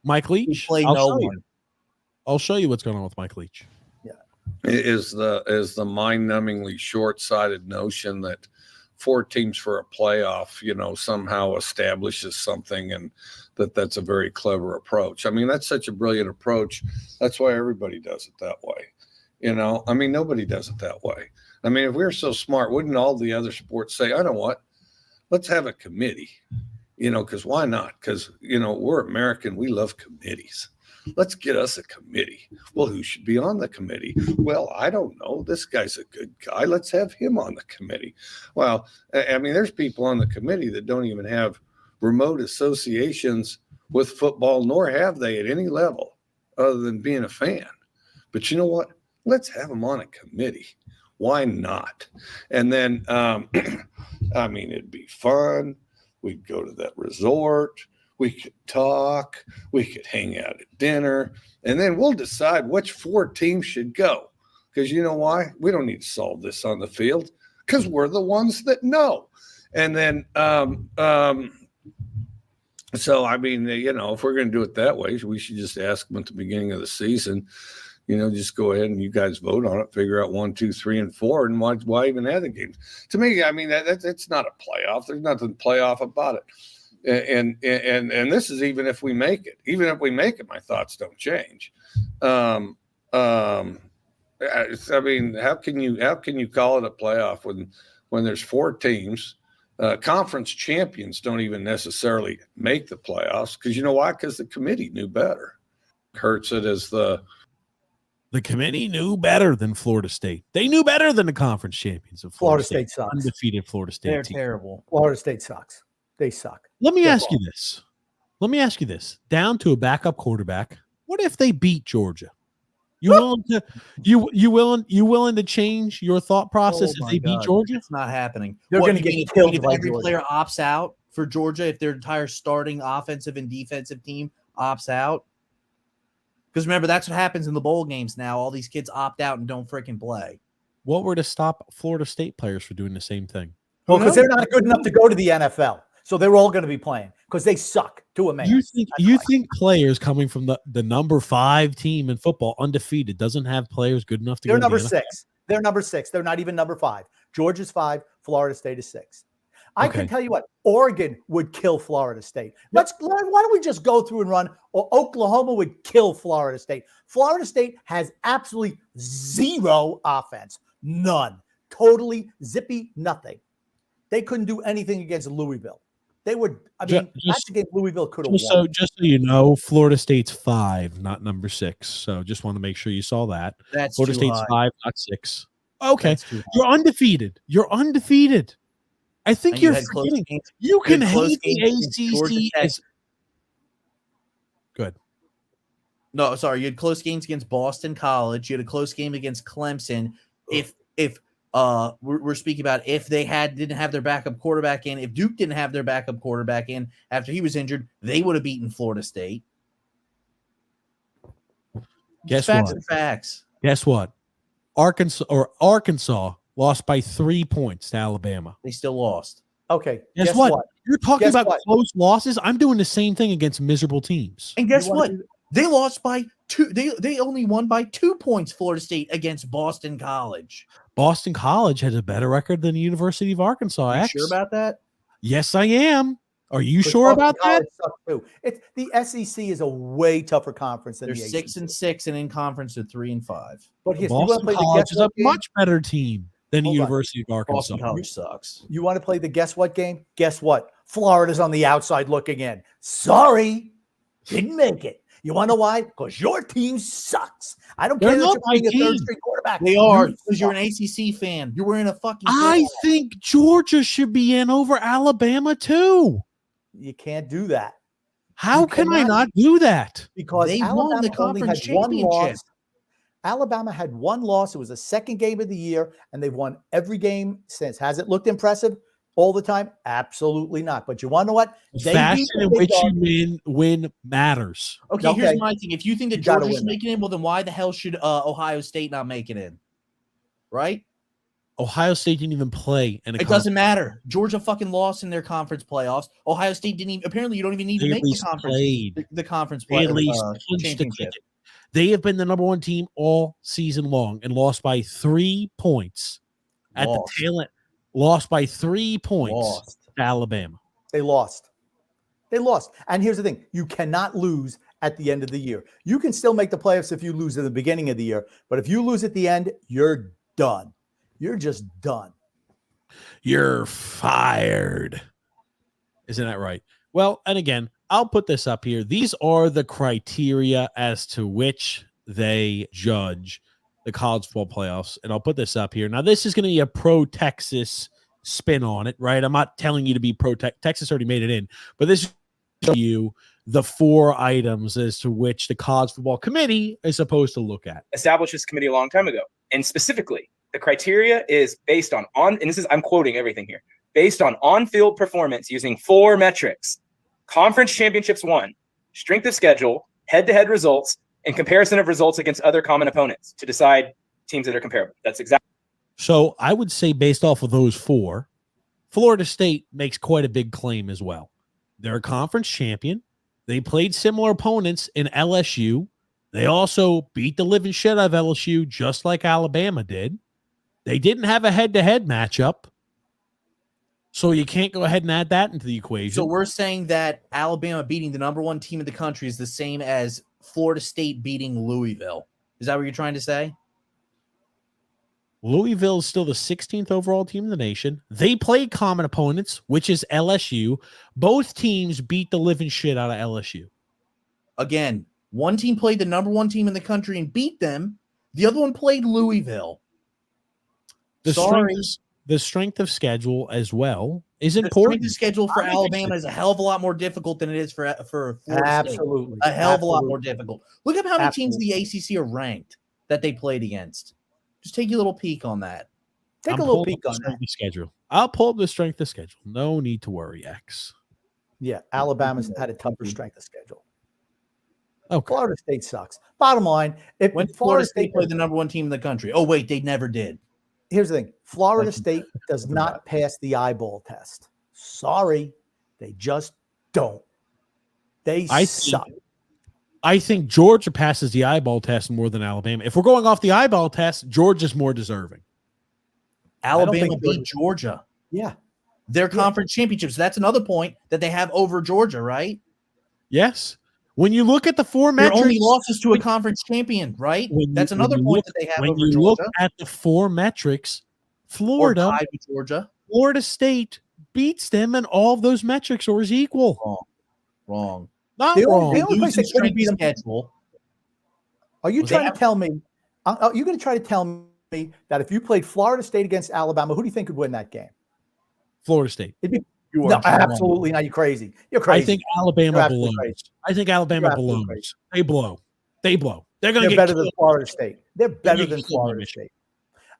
Mike We Leach. play I'll no show you. one. I'll show you what's going on with Mike Leach. Is the mind-numbingly short-sighted notion that 4 teams for a playoff, somehow establishes something, and that's a very clever approach. I mean, that's such a brilliant approach. That's why everybody does it that way. I mean, nobody does it that way. I mean, if we were so smart, wouldn't all the other sports say, I know what, let's have a committee, because why not? Because, we're American. We love committees. Let's get us a committee. Well, who should be on the committee? Well, I don't know. This guy's a good guy. Let's have him on the committee. Well, I mean, there's people on the committee that don't even have remote associations with football, nor have they at any level other than being a fan. But you know what? Let's have them on a committee. Why not? And then, I mean, it'd be fun. We'd go to that resort. We could talk. We could hang out at dinner. And then we'll decide which 4 teams should go. Because you know why? We don't need to solve this on the field because we're the ones that know. And then, so, I mean, you know, if we're going to do it that way, we should just ask them at the beginning of the season, you know, just go ahead and you guys vote on it, figure out 1, 2, 3, and 4, and why even have the games? To me, I mean, it's not a playoff. There's nothing playoff about it. And this is even if we make it. Even if we make it, my thoughts don't change. I mean, how can you call it a playoff when there's 4 teams? Conference champions don't even necessarily make the playoffs because you know why? Because the committee knew better. Hurts it as the committee knew better than Florida State. They knew better than the conference champions of Florida State sucks. Undefeated Florida State They're team. terrible. Florida State sucks. They suck. Let me They're ask you this. Down to a backup quarterback. What if they beat Georgia? You willing to change your thought process if my they beat God. Georgia? It's not happening. They're What, gonna you get mean killed if by every Georgia. player opts out for Georgia, if their entire starting offensive and defensive team opts out? Because remember, that's what happens in the bowl games now. All these kids opt out and don't freaking play. What were to stop Florida State players from doing the same thing? Well, because they're knows? not good enough to go to the NFL. So they're all going to be playing because they suck to a man. You think players coming from the number 5 team in football, undefeated, doesn't have players good enough to They're go number to the NFL? 6. They're number 6. They're not even number 5. Georgia's 5. Florida State is 6. I Okay. can tell you what, Oregon would kill Florida State. Why don't we just go through and run? Or Oklahoma would kill Florida State. Florida State has absolutely 0 offense. None. Totally zippy nothing. They couldn't do anything against Louisville. They would, I mean, that's against Louisville could have won. Just so you know, Florida State's 5, not number 6. So just want to make sure you saw that. That's Florida too State's high. 5, not 6. Okay. That's too high. You're undefeated. I think And you you're had close forgetting. games- You can had close hate the games against Georgia ACC Tech. as good. No, sorry, you had close games against Boston College. You had a close game against Clemson. If we're speaking about if they didn't have their backup quarterback in, if Duke didn't have their backup quarterback in after he was injured, they would have beaten Florida State. Guess Facts what? and facts. Guess what? Arkansas lost by 3 points to Alabama. They still lost. Okay. Guess what? You're talking Guess about what? close losses. I'm doing the same thing against miserable teams. And guess You wanna what? do- They lost by 2. They only won by 2 points, Florida State, against Boston College. Boston College has a better record than the University of Arkansas. You X. sure about that? Yes, I am. Are you But sure Boston about that? College sucks too. It's the SEC is a way tougher conference than They're the 6 ACC. and 6, and in conference they're 3 and 5. But here's, you want to Boston play the College guess is a what game? much better team than the Hold on. University of Arkansas. Boston College sucks. You want to play the guess what game? Guess what? Florida's on the outside looking in. Sorry, didn't make it. You want to know why? Because your team sucks. I don't They're care that not you're playing my a third team. string quarterback. They are, You because you're an suck. ACC fan. You're wearing a fucking. I football. think Georgia should be in over Alabama too. You can't do that How You can I cannot- not do that? because They won Alabama the only conference had one championship. loss. Alabama had one loss. It was the second game of the year, and they've won every game since. Has it looked impressive all the time? Absolutely not. But you want to know what? The They fashion beat the in big which dog. you win matters. Okay, Okay. here's my thing. If you think that You gotta Georgia win should that. make it in, well, then why the hell should Ohio State not make it in? Right? Ohio State didn't even play in a It doesn't matter. Georgia fucking lost in their conference playoffs. Ohio State didn't even. Apparently, you don't even need They to at make the least conference. played. The conference They play. at least punched the championship. ticket. They have been the number 1 team all season long and lost by 3 points at Lost. the tail end. Lost by 3 points Lost. to Alabama. They lost. They lost. And here's the thing: you cannot lose at the end of the year. You can still make the playoffs if you lose at the beginning of the year, but if you lose at the end, you're done. You're just done. You're fired. Isn't that right? Well, and again, I'll put this up here. These are the criteria as to which they judge the college football playoffs. And I'll put this up here. Now, this is going to be a pro-Texas spin on it, right? I'm not telling you to be pro-Texas. Texas already made it in. But this is show you the 4 items as to which the college football committee is supposed to look at. Established this committee a long time ago. And specifically, the criteria is based on, and this is, I'm quoting everything here, based on on-field performance using 4 metrics: conference championships won, strength of schedule, head-to-head results, and comparison of results against other common opponents to decide teams that are comparable. That's exactly. So I would say based off of those 4, Florida State makes quite a big claim as well. They're a conference champion. They played similar opponents in LSU. They also beat the living shit out of LSU just like Alabama did. They didn't have a head-to-head matchup. So you can't go ahead and add that into the equation. So we're saying that Alabama beating the number 1 team in the country is the same as Florida State beating Louisville. Is that what you're trying to say? Louisville is still the 16th overall team in the nation. They play common opponents, which is LSU. Both teams beat the living shit out of LSU. Again, one team played the number 1 team in the country and beat them. The other one played Louisville. The strength of schedule as well is The important. strength of schedule for Alabama is a hell of a lot more difficult than it is for Florida State. Absolutely. A hell of a lot Absolutely. more difficult. Look at how many teams in the ACC are ranked that they played against. Just take a little peek on that. Take I'm a little pulling peek up the on strength that. of schedule. I'll pull up the strength of schedule. No need to worry, X. Yeah, Alabama's had a tougher strength of schedule. Okay. Florida State sucks. Bottom line, if When Florida State played the number 1 team in the country. Oh, wait, they never did. here's the thing: Florida Like- State does not pass the eyeball test. Sorry, they just don't. They I suck. I think Georgia passes the eyeball test more than Alabama. If we're going off the eyeball test, Georgia's more deserving. Alabama think beat Georgia. Yeah, Their conference championships. That's another point that they have over Georgia, right? Yes. When you look at the 4 Their metrics, only losses to a conference champion, right? That's Another point that they have when over you Georgia. look at the 4 metrics, Or Florida, tied with Georgia. Florida State beats them in all of those metrics or is equal. Wrong. Not The wrong. only place Losing they couldn't strength beat of them. schedule. Are you Was they trying have- to tell me? Are you going to try to tell me that if you played Florida State against Alabama, who do you think would win that game? Florida State. It'd be You no, are wrong. absolutely not. You crazy? You're crazy. I think Alabama You're absolutely blows. crazy. I think Alabama You're absolutely blows. crazy. They blow. They blow. They're going They're to get better killed. than Florida State. They're better gonna than get killed by Florida Michigan. State.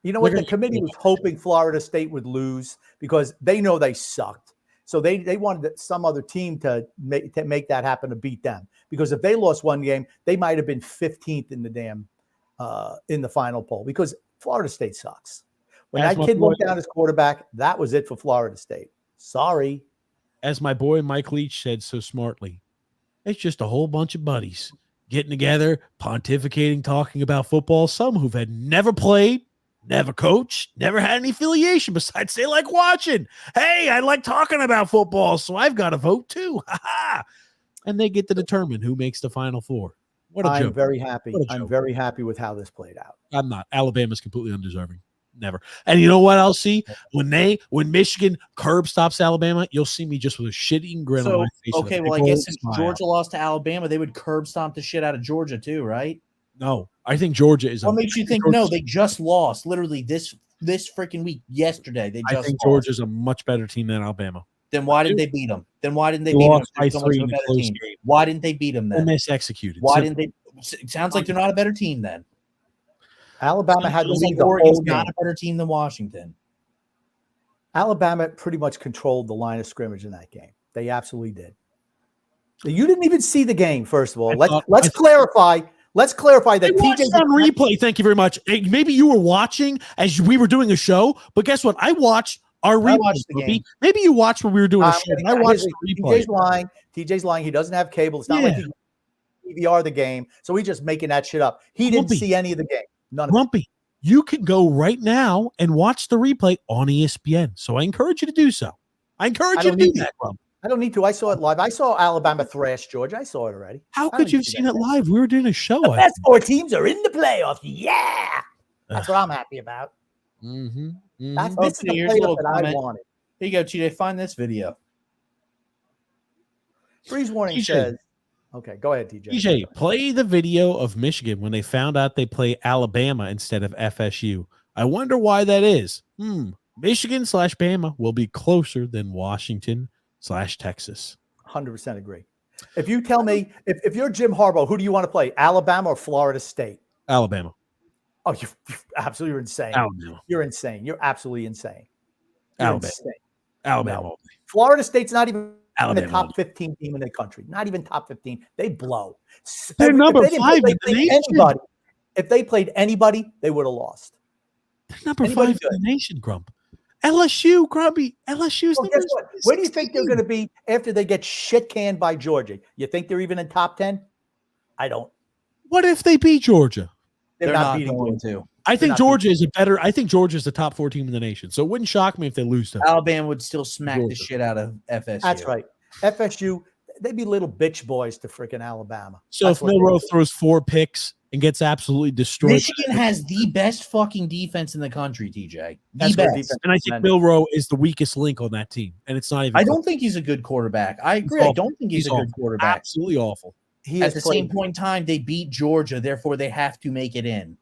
You know what? They're The gonna committee get was killed. hoping Florida State would lose because they know they sucked. So they wanted some other team to make that happen to beat them. Because if they lost one game, they might have been 15th in the damn in the final poll because Florida State sucks. When As that my kid went boy- down as quarterback, that was it for Florida State. Sorry. As my boy Mike Leach said so smartly, it's just a whole bunch of buddies getting together, pontificating, talking about football. Some who've had never played, never coached, never had any affiliation besides they like watching. Hey, I like talking about football, so I've got to vote too. Ha ha. And they get to determine who makes the Final Four. What a I'm joke. very happy. What a I'm joke. very happy with how this played out. I'm not. Alabama's completely undeserving. Never. And you know what I'll see? When Michigan curb stops Alabama, you'll see me just with a shitting grin on So, my face. and a okay, big well, I guess old since smile. Georgia lost to Alabama, they would curb stomp the shit out of Georgia too, right? No, I think Georgia is. What makes you think no? They just lost literally this freaking week yesterday. They I just think lost. Georgia's a much better team than Alabama. Then why didn't they beat them? Then why didn't they They beat them? lost if they're by so much 3 of a in a better close team? game. Why didn't they beat them They then? misexecuted. Why Simple. didn't they? It sounds like they're not a better team then. Alabama had to Sounds lead like the whole Oregon's game. not a better team than Washington. Alabama pretty much controlled the line of scrimmage in that game. They absolutely did. You didn't even see the game, first of all. Let's clarify. Let's clarify that I watched TJ on replay. Thank you very much. Hey, maybe you were watching as we were doing a show, but guess what? I watched our replay. watched the game. Maybe you watched when we were doing a show. And I watched the replay. TJ's lying. TJ's lying. He doesn't have cable. It's not like Yeah. he DVR the game. So he's just making that shit up. He didn't Grumpy. see any of the game. None of it. Grumpy, you can go right now and watch the replay on ESPN. So I encourage you to do so. I encourage I you don't to do need that, Grump. I don't need to. I saw it live. I saw Alabama thrash Georgia. I saw it already. How I don't could you have need to seen do it that. live? We were doing a show. The best 4 teams are in the playoffs. Yeah. That's what I'm happy about. Mm-hmm. That's Oh, this is the here's a playoff little that I comment. wanted. Here you go, TJ. Find this video. Freeze warning TJ. says, okay, go ahead, TJ. DJ, play the video of Michigan when they found out they play Alabama instead of FSU. I wonder why that is. Michigan/Bama will be closer than Washington/Texas. 100% agree. If you tell me, if you're Jim Harbaugh, who do you want to play, Alabama or Florida State? Alabama. Oh, you're absolutely you're insane. Alabama. You're insane. You're absolutely insane. You're Alabama. insane. Alabama. No. Florida State's not even Alabama. the top 15 team in the country. Not even top 15. They blow. They're number If they didn't 5 in play the nation. anybody, if they played anybody, they would have lost. They're number Anybody 5 in the nation, Grump. LSU, Grumpy. LSU's Well, number guess what? Where do you think they're going to be after they get shit canned by Georgia? You think they're even in top 10? I don't. What if they beat Georgia? They're not beating going Georgia. to. I think not Georgia is a better. I think Georgia is the top 4 team in the nation. So it wouldn't shock me if they lose to. Alabama would still smack the Georgia. shit out of FSU. That's right. FSU, they'd be little bitch boys to freaking Alabama. So That's if what they Milroe do. throws 4 picks and gets absolutely destroyed, Michigan has the best fucking defense in the country, TJ. The That's what best. defense- and I think Milroe is the weakest link on that team, and it's not even. I don't think he's a good quarterback. I agree. I awful. don't think he's He's a good awful. quarterback. Absolutely awful. He At has the played, same point in time, they beat Georgia, therefore they have to make it in.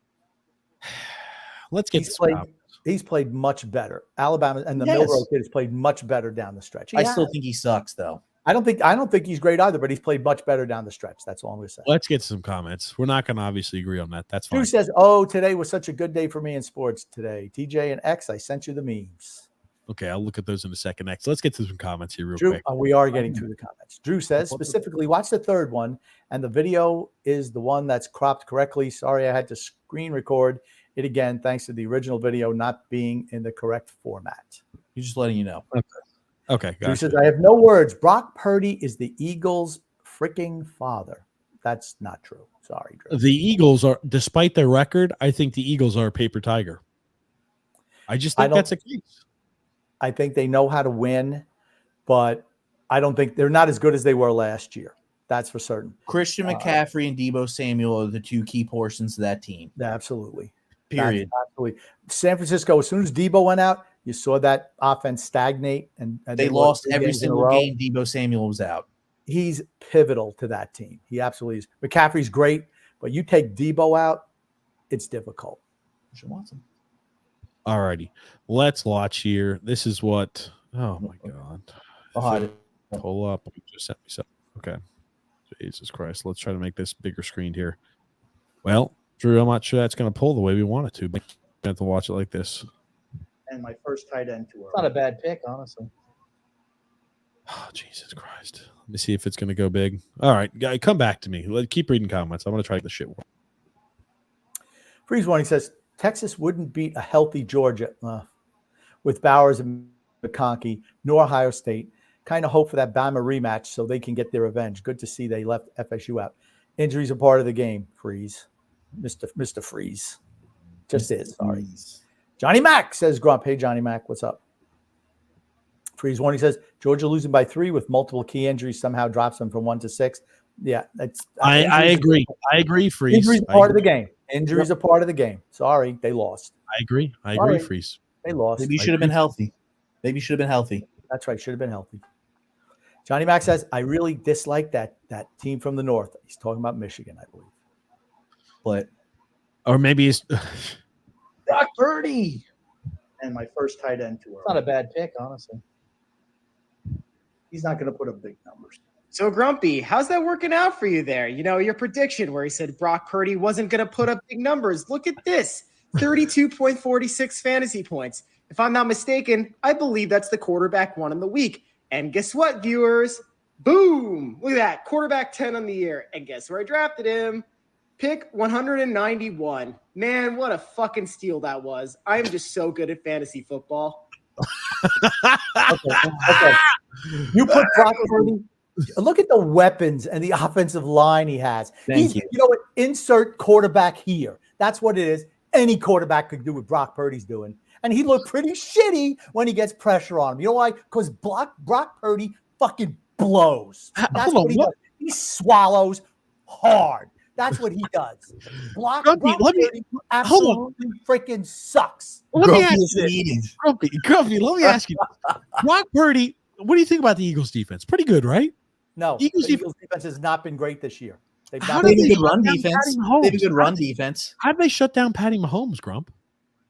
Let's get he's this played. out. He's played much better. Alabama and the Yes. Milroe kid has played much better down the stretch. He I still has. think he sucks, though. I don't think he's great either, but he's played much better down the stretch. That's all I'm going to say. Let's get some comments. We're not going to obviously agree on that. That's fine. Drew says, "Oh, today was such a good day for me in sports today. TJ and X, I sent you the memes." Okay, I'll look at those in a second. Next, let's get to some comments here real Drew, quick. we are getting through the comments. Drew says, specifically, watch the third one, and the video is the one that's cropped correctly. Sorry, I had to screen record it again, thanks to the original video not being in the correct format. He's just letting you know. Okay, Drew gotcha. says, I have no words. Brock Purdy is the Eagles' freaking father. That's not true. Sorry, Drew. The Eagles are, despite their record, I think the Eagles are a paper tiger. I just I think don't- that's a case. I think they know how to win, but I don't think they're not as good as they were last year. That's for certain. Christian McCaffrey and Debo Samuel are the 2 key portions of that team. Absolutely. Period. That's absolutely. San Francisco, as soon as Debo went out, you saw that offense stagnate, and They lost 3 every games in a single row. game Debo Samuel was out. He's pivotal to that team. He absolutely is. McCaffrey's great, but you take Debo out, it's difficult. Christian Watson. All righty, let's watch here. This is what. Oh my God! I'll hide it. Pull up. You just sent me something. Okay. Jesus Christ. Let's try to make this bigger screened here. Well, Drew, I'm not sure that's going to pull the way we want it to, but we have to watch it like this. And my first tight end to Not a bad pick, honestly. Oh, Jesus Christ. Let me see if it's going to go big. All right, guy, come back to me. Keep reading comments. I'm going to try the shit. Freeze one. He says Texas wouldn't beat a healthy Georgia with Bowers and McConkey, nor Ohio State. Kind of hope for that Bama rematch so they can get their revenge. Good to see they left FSU out. Injuries are part of the game. Freeze, Mr. Freeze, just is. Sorry. Johnny Mack says Grump. Hey Johnny Mack, what's up? Freeze one. He says Georgia losing by 3 with multiple key injuries somehow drops them from 1 to 6. Yeah, that's. I agree. I agree, Freeze. Injuries are I part of the agree. game. Injuries are part of the game. Sorry, they lost. I agree. I Sorry. agree, Freeze. They lost. Maybe you should have been healthy. Maybe you should have been healthy. That's right. Should have been healthy. Johnny Mack says, I really dislike that team from the north. He's talking about Michigan, I believe. But Or maybe it's. Brock Purdy. And my first tight end to her. Not a bad pick, honestly. He's not going to put up big numbers. So Grumpy, how's that working out for you there? You know, your prediction where he said Brock Purdy wasn't going to put up big numbers. Look at this, 32.46 fantasy points. If I'm not mistaken, I believe that's the quarterback 1 in the week. And guess what, viewers? Boom! Look at that, quarterback 10 on the year. And guess where I drafted him? Pick 191. Man, what a fucking steal that was. I'm just so good at fantasy football. Okay. You put Brock Purdy. Look at the weapons and the offensive line he has. Thank you. You know what? Insert quarterback here. That's what it is. Any quarterback could do what Brock Purdy's doing. And he looked pretty shitty when he gets pressure on him. You know why? Because Brock Purdy fucking blows. That's Hold on, what he what? does. He swallows hard. That's what he does. Brock Grumpy, let me- Purdy absolutely freaking sucks. Let me Grumpy ask is you the this. meeting. Grumpy, let me ask you. Brock Purdy, what do you think about the Eagles defense? Pretty good, right? No, Eagles the Eagles defense has not been great this year. They've How not They did been have a they good run shut down defense. Patty They have a Mahomes? good run defense How'd they shut down Patty Mahomes, Grump?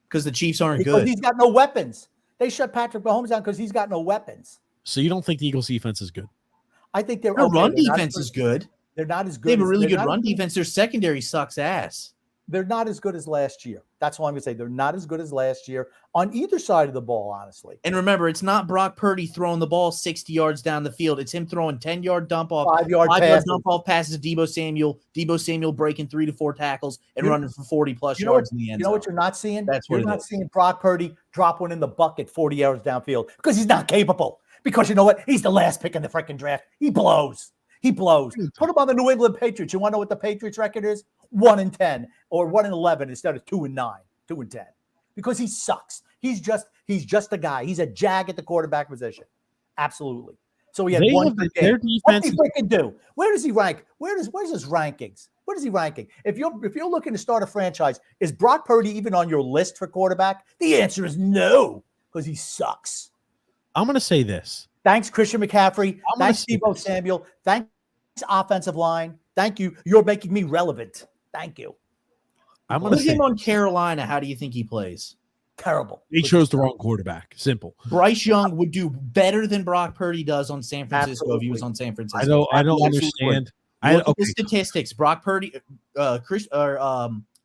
because the Chiefs aren't because good. he's got no weapons. They shut Patrick Mahomes down because he's got no weapons. So you don't think the Eagles defense is good? I think they're Their okay. run They're not defense as is good. They're not as good. They have a as- really they're good not run as defense. Their secondary sucks ass. They're not as good as last year. That's all I'm going to say. They're not as good as last year on either side of the ball, honestly. And remember, it's not Brock Purdy throwing the ball 60 yards down the field. It's him throwing 10-yard dump off, 5-yard 5-yard passes. dump off passes to Debo Samuel. Debo Samuel breaking 3 to 4 tackles and You- running for 40-plus You know yards what, in the end you know zone. what you're not seeing? That's what You're it not is. seeing Brock Purdy drop one in the bucket 40 yards downfield because he's not capable. Because you know what? He's the last pick in the freaking draft. He blows. He blows. Put him on the New England Patriots. You want to know what the Patriots record is? 1-10 or 1-11 instead of 2-9, 2-10. Because he sucks. He's just a guy. He's a jag at the quarterback position. Absolutely. So he had They one have good their game. What does defense. he freaking do? Where does he rank? Where's his rankings? What is he ranking? If you're looking to start a franchise, is Brock Purdy even on your list for quarterback? The answer is no, because he sucks. I'm going to say this. Thanks, Christian McCaffrey. I'm gonna Thanks, say Deebo this. Samuel. Thanks, offensive line. Thank you. You're making me relevant. Thank you. I'm going to Put say him on Carolina. How do you think he plays? Terrible. he chose the wrong quarterback. Simple. Bryce Young would do better than Brock Purdy does on San Francisco if he was on San Francisco. I don't Absolutely understand. would. Look at Okay. the statistics. Brock Purdy,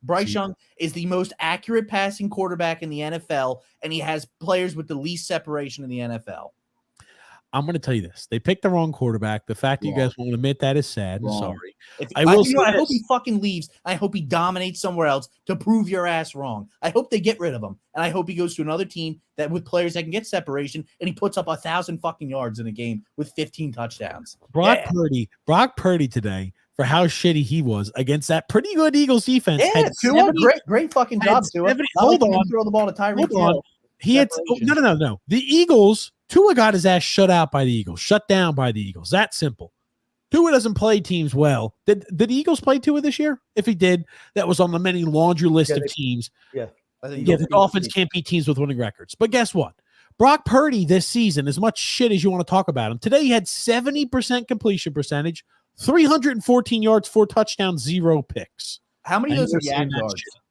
Bryce Young is the most accurate passing quarterback in the NFL, and he has players with the least separation in the NFL. I'm going to tell you this. They picked the wrong quarterback. The fact that you guys won't admit that is sad. Wrong. Sorry. I will you know, say I hope this. he fucking leaves. I hope he dominates somewhere else to prove your ass wrong. I hope they get rid of him, and I hope he goes to another team that with players that can get separation, and he puts up 1,000 fucking yards in a game with 15 touchdowns. Brock Purdy today, for how shitty he was against that pretty good Eagles defense. Yeah, had Tua, 70 great fucking had job, Tua. 70 Not like hold he can on. throw the ball to Tyreek Hold on. Hill. He had Separation. no. The Eagles, Tua got his ass shut out by the Eagles, shut down by the Eagles. That simple. Tua doesn't play teams well. Did the Eagles play Tua this year? If he did, that was on the many laundry list Yeah, of they- teams. I think Yeah, the Dolphins can't beat teams with winning records. But guess what? Brock Purdy this season, as much shit as you want to talk about him, today he had 70% completion percentage, 314 yards, 4 touchdowns, 0 picks. How many of And those are you're saying yak that's yards? shit.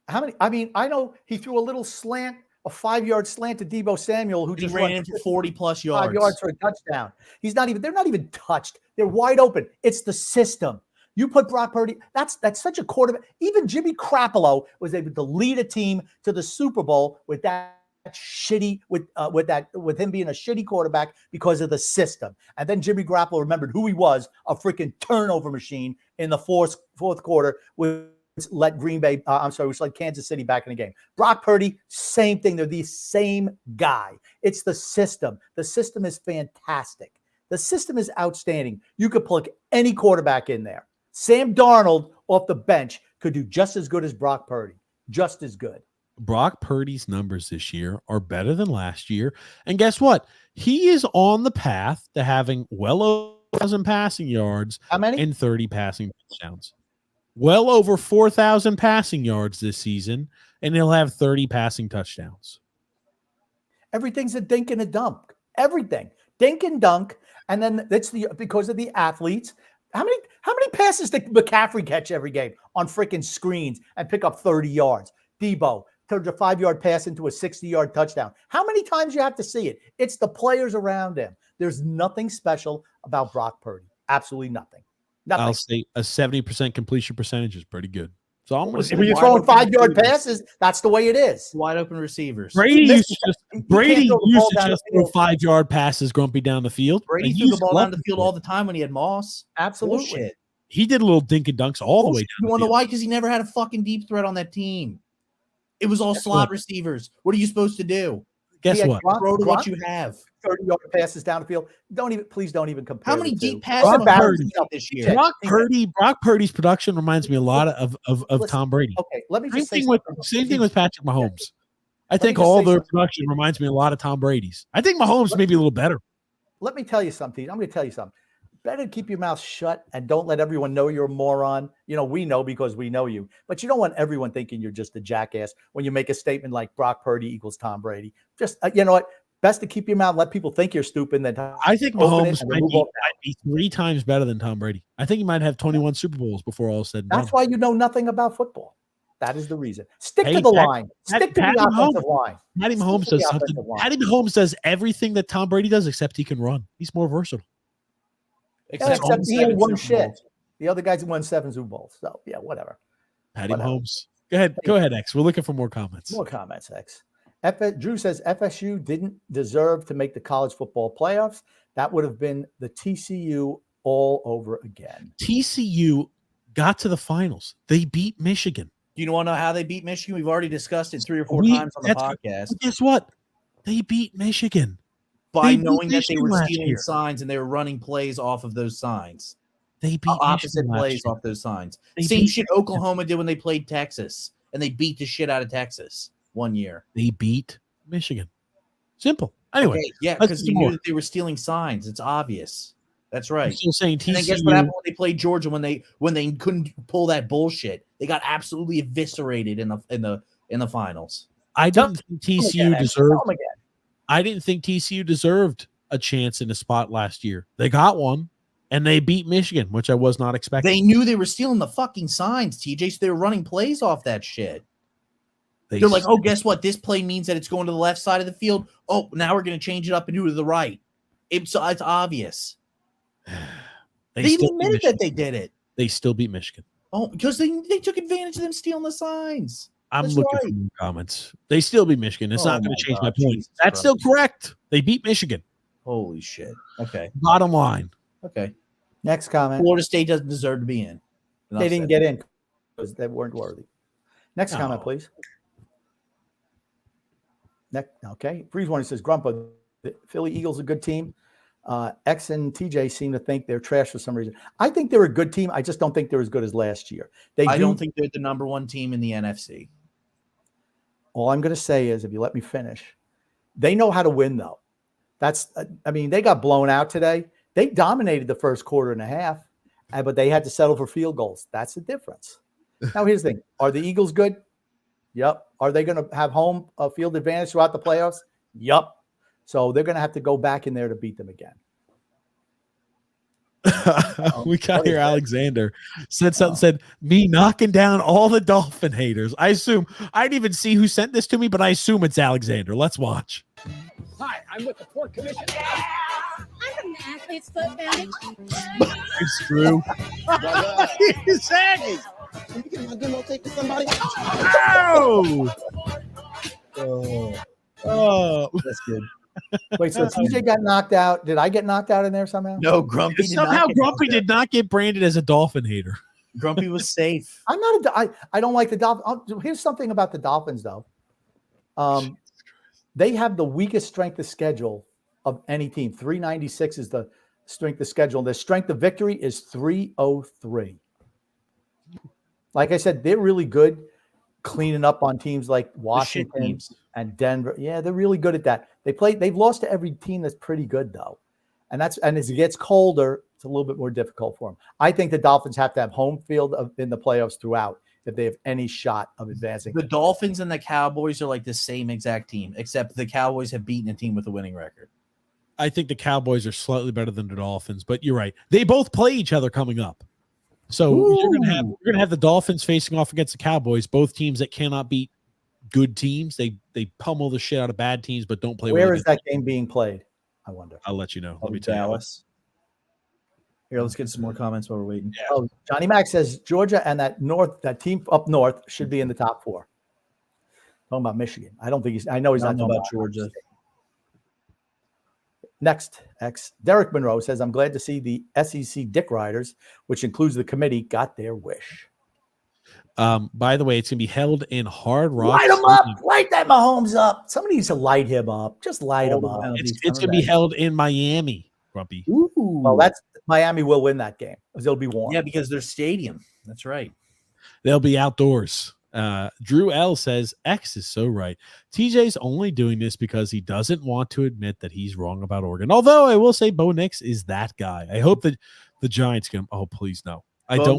How many? I mean, I know he threw a little slant, a 5-yard slant to Debo Samuel, who He just ran ran in for 40-plus yards. 5 yards for a touchdown. They're not even touched. They're wide open. It's the system. You put Brock Purdy, that's such a quarterback. Even Jimmy Garoppolo was able to lead a team to the Super Bowl with that shitty, with him being a shitty quarterback because of the system. And then Jimmy Garoppolo remembered who he was, a freaking turnover machine in the fourth quarter, which let which let Kansas City back in the game. Brock Purdy, same thing. They're the same guy. It's the system. The system is fantastic. The system is outstanding. You could plug any quarterback in there. Sam Darnold off the bench could do just as good as Brock Purdy. Just as good. Brock Purdy's numbers this year are better than last year. And guess what? He is on the path to having well over 1,000 passing yards How many? and 30 passing touchdowns. Well over 4,000 passing yards this season, and he'll have 30 passing touchdowns. Everything's a dink and a dunk. Everything. Dink and dunk. And then that's because of the athletes. How many passes did McCaffrey catch every game on freaking screens and pick up 30 yards? Debo turns a 5-yard pass into a 60-yard touchdown. How many times you have to see it? It's the players around him. There's nothing special about Brock Purdy. Absolutely nothing. Nothing. I'll say a 70% completion percentage is pretty good. So I'm going to say When you're throwing 5-yard passes, that's the way it is. Wide open receivers. Brady Listen, used to just you can't Brady throw the used ball to down just the throw field. 5-yard passes grumpy down the field. Brady and threw you the ball love down the him field for it. all the time when he had Moss. Absolutely. Bullshit. He did little dink and dunks all the way Bullshit. down You the want to know field. why? Because he never had a fucking deep threat on that team. It was all Guess slot what? receivers. What are you supposed to do? Guess had what? Gronk- Throw to what Gronk, you have. 30-yard passes down the field. Please don't even compare. How many the two. deep passes Brock Purdy. this year? Brock Purdy's production reminds me a lot of Listen, Tom Brady. Okay, let me Same just say thing with Patrick Mahomes. I me think just all say their something. production reminds me a lot of Tom Brady's. I think Mahomes may be a little better. Let me tell you something. I'm going to tell you something. Better keep your mouth shut and don't let everyone know you're a moron. You know, we know because we know you, but you don't want everyone thinking you're just a jackass when you make a statement like Brock Purdy equals Tom Brady. Just, you know what? Best to keep your mouth, let people think you're stupid. Then I think open it Mahomes and might move be, on. might be 3 times better than Tom Brady. I think he might have 21 Super Bowls before all is said and done. That's why you know nothing about football. That is the reason. Stick Hey, to the Pat- line. Pat- Stick to Patty the offensive Mahomes- line. Patty Stick Mahomes to the does something. offensive line. Patty Mahomes does everything that Tom Brady does, except he can run. He's more versatile. Except, except he seven had one Super shit. Bowls. The other guys won 7 Super Bowls. So yeah, whatever. Patty Whatever. Mahomes. Go ahead, X. We're looking for more comments. More comments, X. Drew says FSU didn't deserve to make the college football playoffs. That would have been the TCU all over again. TCU got to the finals. They beat Michigan. Do you want to know how they beat Michigan? We've already discussed it 3 or 4 We- times on the that's- podcast. But guess what? They beat Michigan. By they beat knowing that they Michigan were last stealing year. signs and they were running plays off of those signs. They beat Opposite Michigan last plays year. off those signs. They Same beat shit Oklahoma did when they played Texas, and they beat the shit out of Texas one year. They beat Michigan. Simple. Anyway, Okay, yeah, let's because do you more. knew that they were stealing signs. It's obvious. That's I'm right. still saying And then guess what TCU. happened when they played Georgia when they couldn't pull that bullshit? They got absolutely eviscerated in the finals. I didn't think TCU deserved. Tell 'em again. I didn't think TCU deserved a chance in a spot last year. They got one, and they beat Michigan, which I was not expecting. They knew they were stealing the fucking signs, TJ. So they were running plays off that shit. They're like, oh, guess what? This play means that it's going to the left side of the field. Oh, now we're going to change it up and do it to the right. It's obvious. They even still beat admitted that Michigan. they did it. They still beat Michigan. Oh, because they took advantage of them stealing the signs. I'm That's looking right. for more comments. They still beat Michigan. It's Oh not going my to change God, my point. Jesus That's still correct. They beat Michigan. Holy shit. Okay. Bottom line. Okay. Next comment. Florida State doesn't deserve to be in. They didn't get in because they weren't worthy. Next comment, No. please. Next, okay. Freeze one says, Grumpa, the Philly Eagles a good team. X and TJ seem to think they're trash for some reason. I think they're a good team. I just don't think they're as good as last year. I don't think they're the number one team in the NFC. All I'm going to say is, if you let me finish, they know how to win, though. They got blown out today. They dominated the first quarter and a half, but they had to settle for field goals. That's the difference. Now, here's the thing. Are the Eagles good? Yep. Are they going to have home field advantage throughout the playoffs? Yep. So they're going to have to go back in there to beat them again. We got what is here. that? Alexander said something. Said me knocking down all the Dolphin haters. I assume I didn't even see who sent this to me, but I assume it's Alexander. Let's watch. Hi, I'm with the Port Commission. I'm from the Athlete's Foot Foundation. Screw. He's saying. Can you get my demo tape to somebody? Oh, that's good. Wait, so TJ got knocked out. Did I get knocked out in there somehow? No, Grumpy did not Somehow get Grumpy knocked did not get branded as a Dolphin hater. out. Grumpy was safe. I'm not I don't like the Dolphins. Here's something about the Dolphins, though. They have the weakest strength of schedule of any team. 396 is the strength of schedule. Their strength of victory is 303. Like I said, they're really good cleaning up on teams like Washington teams. and Denver. Yeah, they're really good at that. They've lost to every team that's pretty good, though. And as it gets colder, it's a little bit more difficult for them. I think the Dolphins have to have home field in the playoffs throughout if they have any shot of advancing. The Dolphins and the Cowboys are like the same exact team, except the Cowboys have beaten a team with a winning record. I think the Cowboys are slightly better than the Dolphins, but you're right. They both play each other coming up. So you're gonna have the Dolphins facing off against the Cowboys, both teams that cannot beat good teams. They pummel the shit out of bad teams, but don't play. Where well is that game being played? I wonder. I'll let you know. Let me tell Dallas. Here, let's get some more comments while we're waiting. Oh, Johnny Mac says Georgia and that team up north should be in the top 4. Talking about Michigan. I don't think I know he's not talking about Georgia. Next, Derek Monroe says, I'm glad to see the SEC Dick Riders, which includes the committee, got their wish. you. By the way, it's gonna be held in Hard Rock. Light him up. Stadium. Light that Mahomes up. Somebody needs to light him up. Just light him up. It's gonna be held in Miami, Grumpy. Ooh. Well, Miami will win that game because it'll be warm. Yeah, because their stadium. That's right. They'll be outdoors. Drew L says X is so right. TJ's only doing this because he doesn't want to admit that he's wrong about Oregon. Although I will say Bo Nix is that guy. I hope that the Giants can. Oh, please no. Bo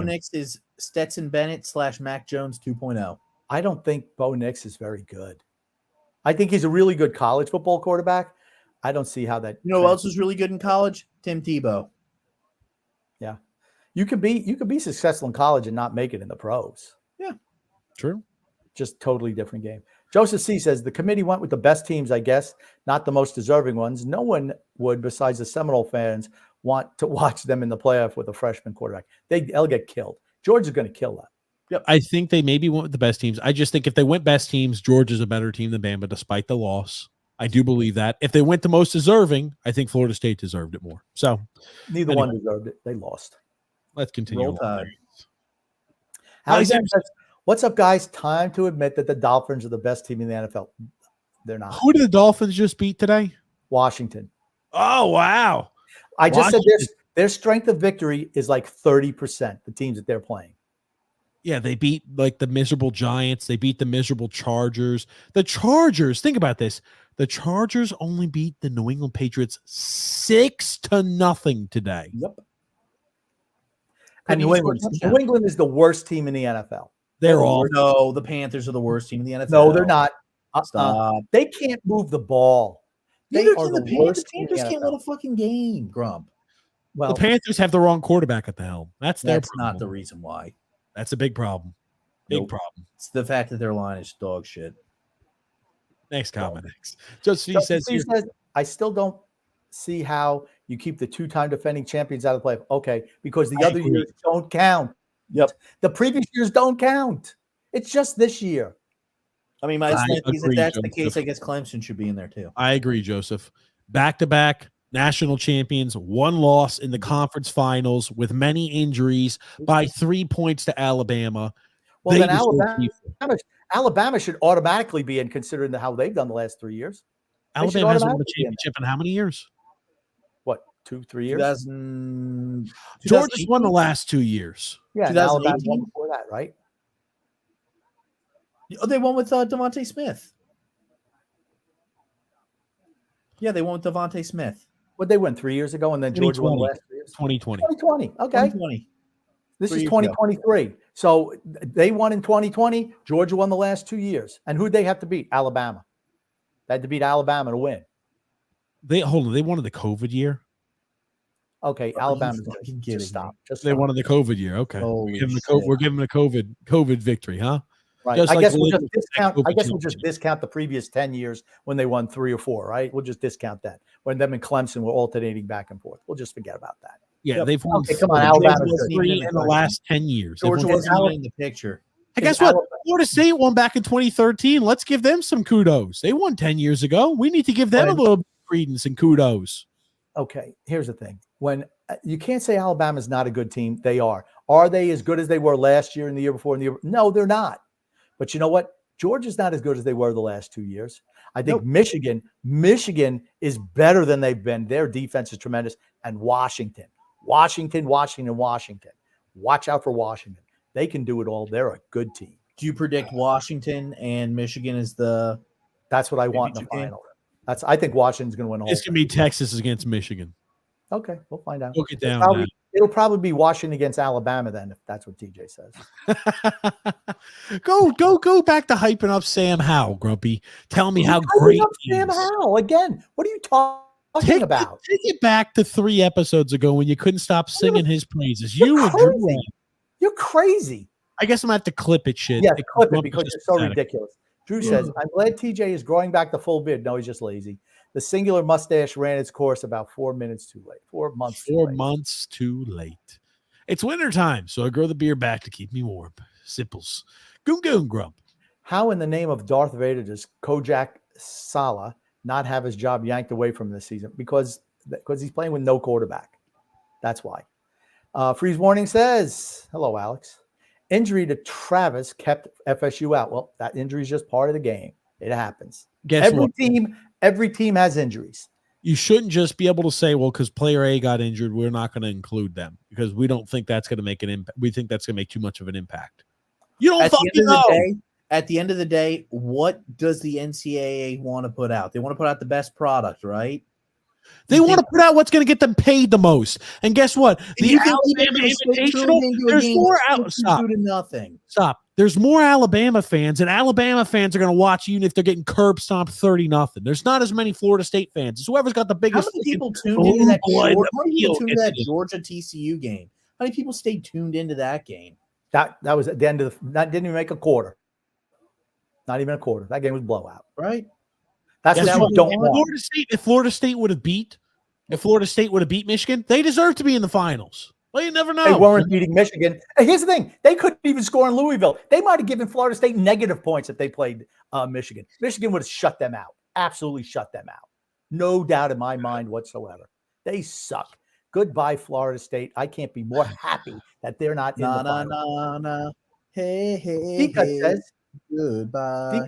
Nix is Stetson Bennett / Mac Jones 2.0. I don't think Bo Nix is very good. I think he's a really good college football quarterback. I don't see how that. You know who else was really good in college? Tim Tebow. Yeah, you could be successful in college and not make it in the pros. Yeah, true. Just totally different game. Joseph C says the committee went with the best teams, I guess, not the most deserving ones. No one would, besides the Seminole fans, want to watch them in the playoff with a freshman quarterback. They'll get killed. Georgia's going to kill them. Yep. I think they maybe went with the best teams. I just think if they went best teams, Georgia's a better team than Bama, despite the loss. I do believe that. If they went the most deserving, I think Florida State deserved it more. So neither one deserved it. They lost. Let's continue. Roll Tide. What's up, guys? Time to admit that the Dolphins are the best team in the NFL. They're not. Who did the Dolphins just beat today? Washington. Oh, wow. I just said their strength of victory is like 30%, the teams that they're playing. Yeah, they beat like the miserable Giants. They beat the miserable Chargers. The Chargers, think about this. The Chargers only beat the New England Patriots 6-0 today. Yep. And New England is the worst team in the NFL. They're all. No, the Panthers are the worst team in the NFL. No, they're not. Stop. They can't move the ball. They Neither are can the the worst Panthers. team in Panthers the can't NFL. win a fucking game, Grump. Well, The Panthers have the wrong quarterback at the helm. That's their That's problem. not the reason why. That's a big problem. Big Nope. problem. It's the fact that their line is dog shit. Next comment. Josephine says, I still don't see how you keep the two-time defending champions out of the play. Okay, because the other years don't count. Yep. The previous years don't count. It's just this year. I mean, my I point is, agree, if that's the Joseph. case, I guess Clemson should be in there too. I agree, Joseph. Back-to-back national champions, one loss in the conference finals with many injuries by 3 points to Alabama. Well, They then deserve Alabama should automatically be in, considering how they've done the last 3 years. They should Alabama hasn't won a automatically be in. championship in how many years? What, 2-3 years? 2000, Georgia's won the last 2 years. Yeah, and Alabama 2018? won before that, right? Oh, they won with Devontae Smith. Yeah, they won with Devontae Smith. What they win 3 years ago, and then Georgia won the 2020. last 3 years. 2020. 2020. Okay. 2020. This 3 is years ago. 2023. So they won in 2020. Georgia won the last 2 years. And who'd they have to beat? Alabama. They had to beat Alabama to win. They won in the COVID year. Okay, Are you Alabama's fucking kidding just stop. me? Just They stop. won in the COVID year. Okay. Holy We're giving shit. them a COVID victory, huh? Right. Just I like guess the we'll Lakers just discount. COVID I guess we'll just championship. discount the previous 10 years when they won 3 or 4. Right. We'll just discount that when them and Clemson were alternating back and forth. We'll just forget about that. Yeah, Yep. they've won Okay, come on, three- Alabama's they've won good. three in the last 10 years. They've Georgia won was three. Wasn't in the picture. Hey, guess Is what? Alabama- Florida State won back in 2013. Let's give them some kudos. They won 10 years ago. We need to give them a little bit of credence and kudos. Okay, here's the thing. When you can't say Alabama's not a good team, they are. Are they as good as they were last year and the year before? And the year? No, they're not. But you know what? Georgia's not as good as they were the last 2 years. I think Michigan is better than they've been. Their defense is tremendous. And Washington. Watch out for Washington. They can do it all. They're a good team. Do you predict Washington and Michigan as the? That's what I want in the game? final. I think Washington's going to win all. It's going to be Texas against Michigan. Okay, we'll find out. We'll get down on It'll probably be Washington against Alabama then, if that's what TJ says. that. Go back to hyping up Sam Howell, Grumpy. Tell me how Hyping great up he Sam is. Howell again. What are you talking about? Take it back to 3 episodes ago when you couldn't stop singing his praises. You and Drew. crazy. You're crazy. I guess I'm going to have to clip it, shit. Yeah, clip it Grumpy's because just you're so pathetic. ridiculous. Drew says, I'm glad TJ is growing back the full beard. No, he's just lazy. The singular mustache ran its course about 4 minutes too late. 4 months too 4 late. months too late. It's winter time, so I grow the beer back to keep me warm. Sipples. Goon Grump. How in the name of Darth Vader does Kojak Sala not have his job yanked away from him this season? Because he's playing with no quarterback. That's why. Freeze Warning says, hello, Alex. Injury to Travis kept FSU out. Well, that injury is just part of the game. It happens. Guess what? Every team has injuries. You shouldn't just be able to say, well, because player A got injured, we're not going to include them because we don't think that's going to make an impact. We think that's going to make too much of an impact. You don't fucking know. At the end of the day, what does the NCAA want to put out? They want to put out the best product, right? They want to put out what's going to get them paid the most. And guess what? The Alabama Invitational, there's more nothing. Stop. There's more Alabama fans, and Alabama fans are going to watch even if they're getting curb stomped 30-0. There's not as many Florida State fans. It's whoever's got the How biggest. many people tuned into that Georgia TCU game? How many people stayed tuned into that game? That was at the end of that didn't even make a quarter. Not even a quarter. That game was blowout. Right? That's what you don't want. If Florida State would have beat If Florida State would have beat Michigan, they deserve to be in the finals. Well, you never know. They weren't beating Michigan. And here's the thing. They couldn't even score in Louisville. They might have given Florida State negative points if they played Michigan. Michigan would have shut them out. Absolutely shut them out. No doubt in my mind whatsoever. They suck. Goodbye, Florida State. I can't be more happy that they're not in the finals. Hey, hey, D-Cut hey. says, Goodbye.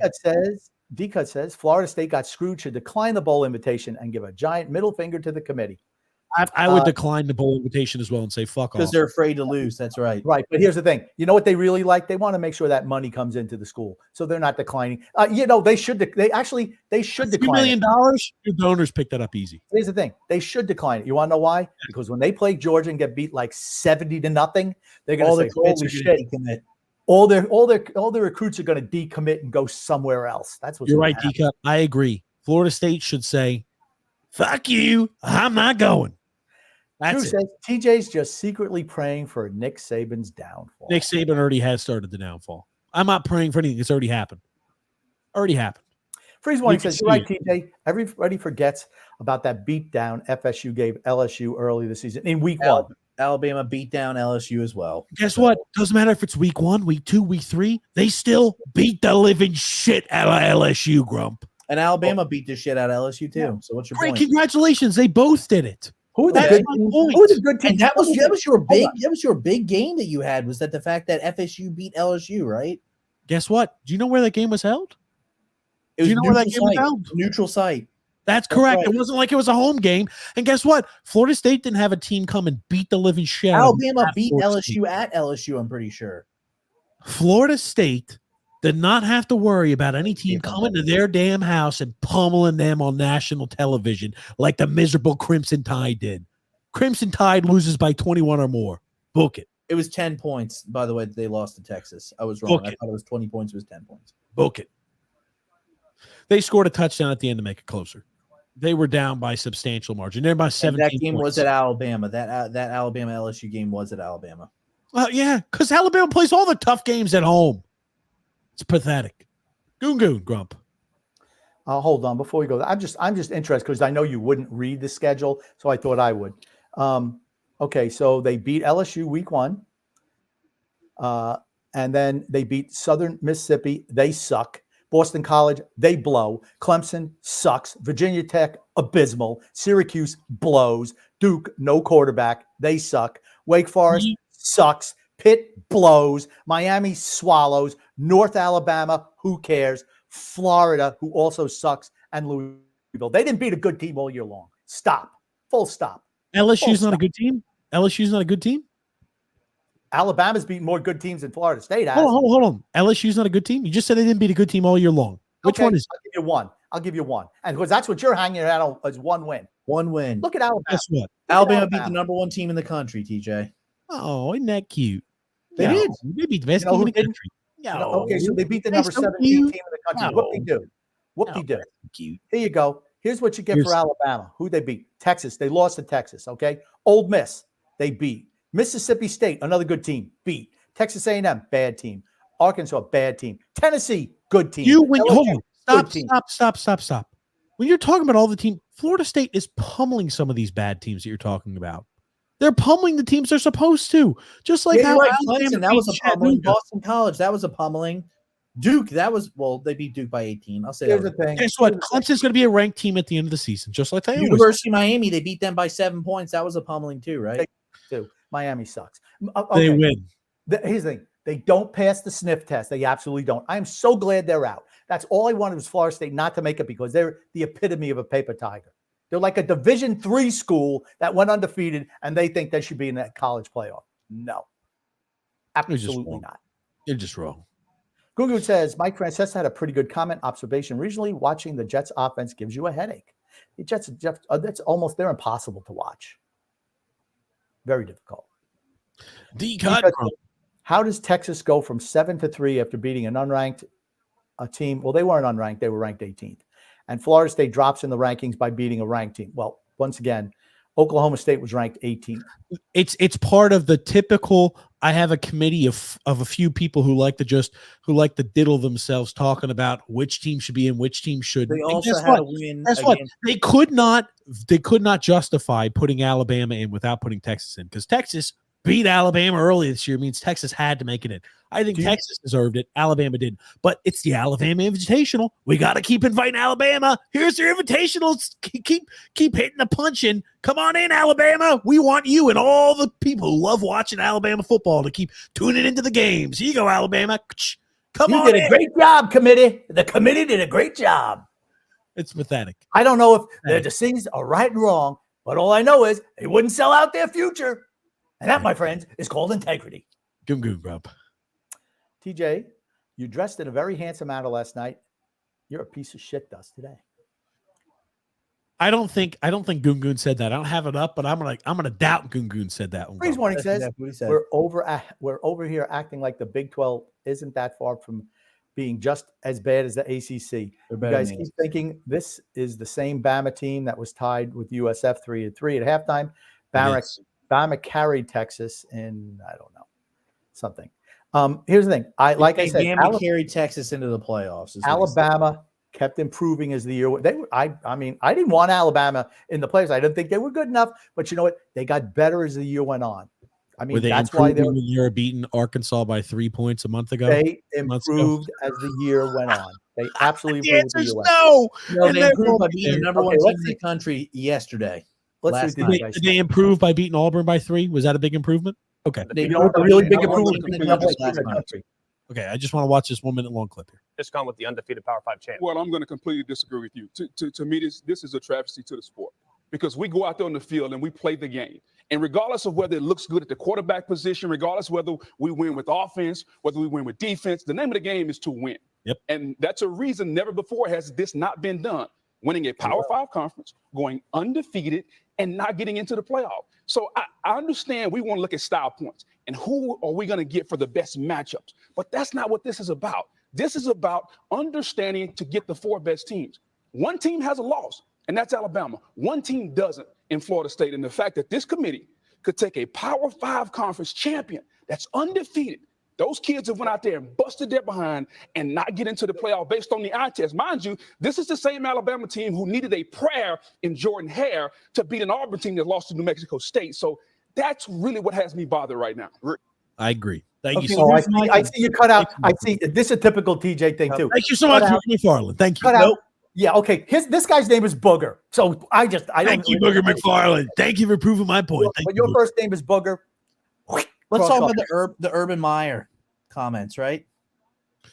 D-Cut says, Florida State got screwed, should decline the bowl invitation and give a giant middle finger to the committee. I would decline the bowl invitation as well and say fuck off. Because they're afraid to lose. That's right. Right. But here's the thing. You know what they really like? They want to make sure that money comes into the school. So they're not declining. They should decline. $3 million. Your donors pick that up easy. Here's the thing. They should decline it. You want to know why? Because when they play Georgia and get beat like 70-0, they're going to say, holy shit. All their recruits are going to decommit and go somewhere else. That's what you're right, D-Cup. I agree. Florida State should say, fuck you. I'm not going. That's says TJ's just secretly praying for Nick Saban's downfall. Nick Saban already has started the downfall. I'm not praying for anything. It's already happened. Already happened. Freeze Warning says, you're right, TJ. Everybody forgets about that beatdown FSU gave LSU early this season in week 1. Alabama beat down LSU as well. Guess what? Doesn't matter if it's week 1, week 2, week 3. They still beat the living shit out of LSU, Grump. And Alabama beat the shit out of LSU too. Yeah. So what's your point? Congratulations. They both did it. Who are the good teams? And that was your big game that you had, was that the fact that FSU beat LSU, right? Guess what? Do you know where that game was held? Do you know where that game was held? Neutral site. That's correct. Right. It wasn't like it was a home game. And guess what? Florida State didn't have a team come and beat the living shit out of Alabama beat LSU at LSU, I'm pretty sure. Florida State did not have to worry about any team coming to their damn house and pummeling them on national television like the miserable Crimson Tide did. Crimson Tide loses by 21 or more. Book it. It was 10 points, by the way, that they lost to Texas. I was wrong. I thought it was 20 points. It was 10 points. Book it. They scored a touchdown at the end to make it closer. They were down by substantial margin. They're by 17 That game points. was at Alabama. That Alabama LSU game was at Alabama. Well, yeah, because Alabama plays all the tough games at home. It's pathetic. Goon, Grump. Hold on before we go. I'm just interested because I know you wouldn't read the schedule, so I thought I would. Okay, so they beat LSU week 1, and then they beat Southern Mississippi. They suck. Boston College, they blow. Clemson sucks. Virginia Tech, abysmal. Syracuse blows. Duke, no quarterback. They suck. Wake Forest sucks. Pitt blows. Miami swallows. North Alabama, who cares? Florida, who also sucks. And Louisville. They didn't beat a good team all year long. Stop. Full stop. LSU's not a good team? LSU's not a good team? Alabama's beaten more good teams than Florida State has. Hold on. LSU's not a good team? You just said they didn't beat a good team all year long. Which one is it? I'll give you one. And because that's what you're hanging at as one win. One win. Look at Alabama. Guess what? Alabama beat the number 1 team in the country, TJ. Oh, isn't that cute? They did. They beat the best team in the country. Okay, so they beat the number 17 team in the country. Whoop-de-do. Cute. Here you go. Here's what you get for Alabama. Who they beat? Texas. They lost to Texas, okay? Ole Miss, they beat. Mississippi State, another good team, beat. Texas A&M, bad team. Arkansas, bad team. Tennessee, good team. Hold on. Stop. When you're talking about all the team, Florida State is pummeling some of these bad teams that you're talking about. They're pummeling the teams they're supposed to. Just like how Clemson, that was a pummeling. Boston College, that was a pummeling. Duke, they beat Duke by 18. I'll say Here's the thing. Guess what? Clemson's going to be a ranked team at the end of the season, just like they always. University of Miami, they beat them by 7 points. That was a pummeling too, right? Miami sucks. They win. Here's the thing. They don't pass the sniff test. They absolutely don't. I'm so glad they're out. That's all I wanted was Florida State not to make it because they're the epitome of a paper tiger. They're like a Division III school that went undefeated and they think they should be in that college playoff. No. Absolutely not. You're just wrong. Gugu says, Mike Francesa had a pretty good comment observation. Regionally, watching the Jets offense gives you a headache. The Jets, they're impossible to watch. Very difficult. How does Texas go from 7-3 after beating an unranked team? Well, they weren't unranked. They were ranked 18th. And Florida State drops in the rankings by beating a ranked team. Well, once again, Oklahoma State was ranked 18th. It's part of the typical I have a committee of a few people who like to diddle themselves talking about which team should be in, which team shouldn't. They And also guess had what? a win Guess what? against They could not justify putting Alabama in without putting Texas in, because Texas beat Alabama early this year. Means Texas had to make it in. I think Texas deserved it. Alabama didn't. But it's the Alabama Invitational. We got to keep inviting Alabama. Here's your Invitationals. Keep hitting the punch in. Come on in, Alabama. We want you and all the people who love watching Alabama football to keep tuning into the games. Here you go, Alabama. Come on You did in. a great job, committee. The committee did a great job. It's pathetic. I don't know if their decisions are right and wrong, but all I know is they wouldn't sell out their future. And that, my friends, is called integrity. Goom grub. TJ, you dressed in a very handsome manner last night. You're a piece of shit dust today. I don't think Goon said that. I don't have it up, but I'm gonna doubt Goon said that one. Freeze Morning That's says exactly what he said. we're over here acting like the Big 12 isn't that far from being just as bad as the ACC. You guys keep thinking this is the same Bama team that was tied with USF 3-3 at halftime. Bama carried Texas in, I don't know, something. Here's the thing. I said, Bama carried Texas into the playoffs. Alabama kept improving as the year went. I didn't want Alabama in the playoffs. I didn't think they were good enough, but you know what? They got better as the year went on. I mean, that's why they were beating Arkansas by 3 points a month ago. They improved as the year went on. They absolutely the improved. answer's no. No, they improved by beating the number one team in the country yesterday. Let's Did they improve by beating Auburn by 3? Was that a big improvement? Okay. They a really big improvement. Okay, I just want to watch this 1 minute long clip here. Just gone with the undefeated Power 5 champ. Well, I'm going to completely disagree with you. To me, this is a travesty to the sport, because we go out there on the field and we play the game. And regardless of whether it looks good at the quarterback position, regardless of whether we win with offense, whether we win with defense, the name of the game is to win. Yep. And that's a reason never before has this not been done. Winning a Power 5 conference, going undefeated, and not getting into the playoff. So I understand we want to look at style points and who are we going to get for the best matchups. But that's not what this is about. This is about understanding to get the 4 best teams. One team has a loss, and that's Alabama. One team doesn't in Florida State. And the fact that this committee could take a Power 5 conference champion that's undefeated, those kids have went out there and busted their behind and not get into the playoff based on the eye test. Mind you, this is the same Alabama team who needed a prayer in Jordan Hare to beat an Auburn team that lost to New Mexico State. So that's really what has me bothered right now. I agree. Thank you So so much. I see you cut out. I see this is a typical TJ thing too. Thank you so much, McFarland. Thank you. Cut out. Yeah, okay. This guy's name is Booger. So I don't. Thank you, Booger McFarland. Thank you for proving my point. But your first name is Booger. Let's talk about the Urban Meyer comments, right?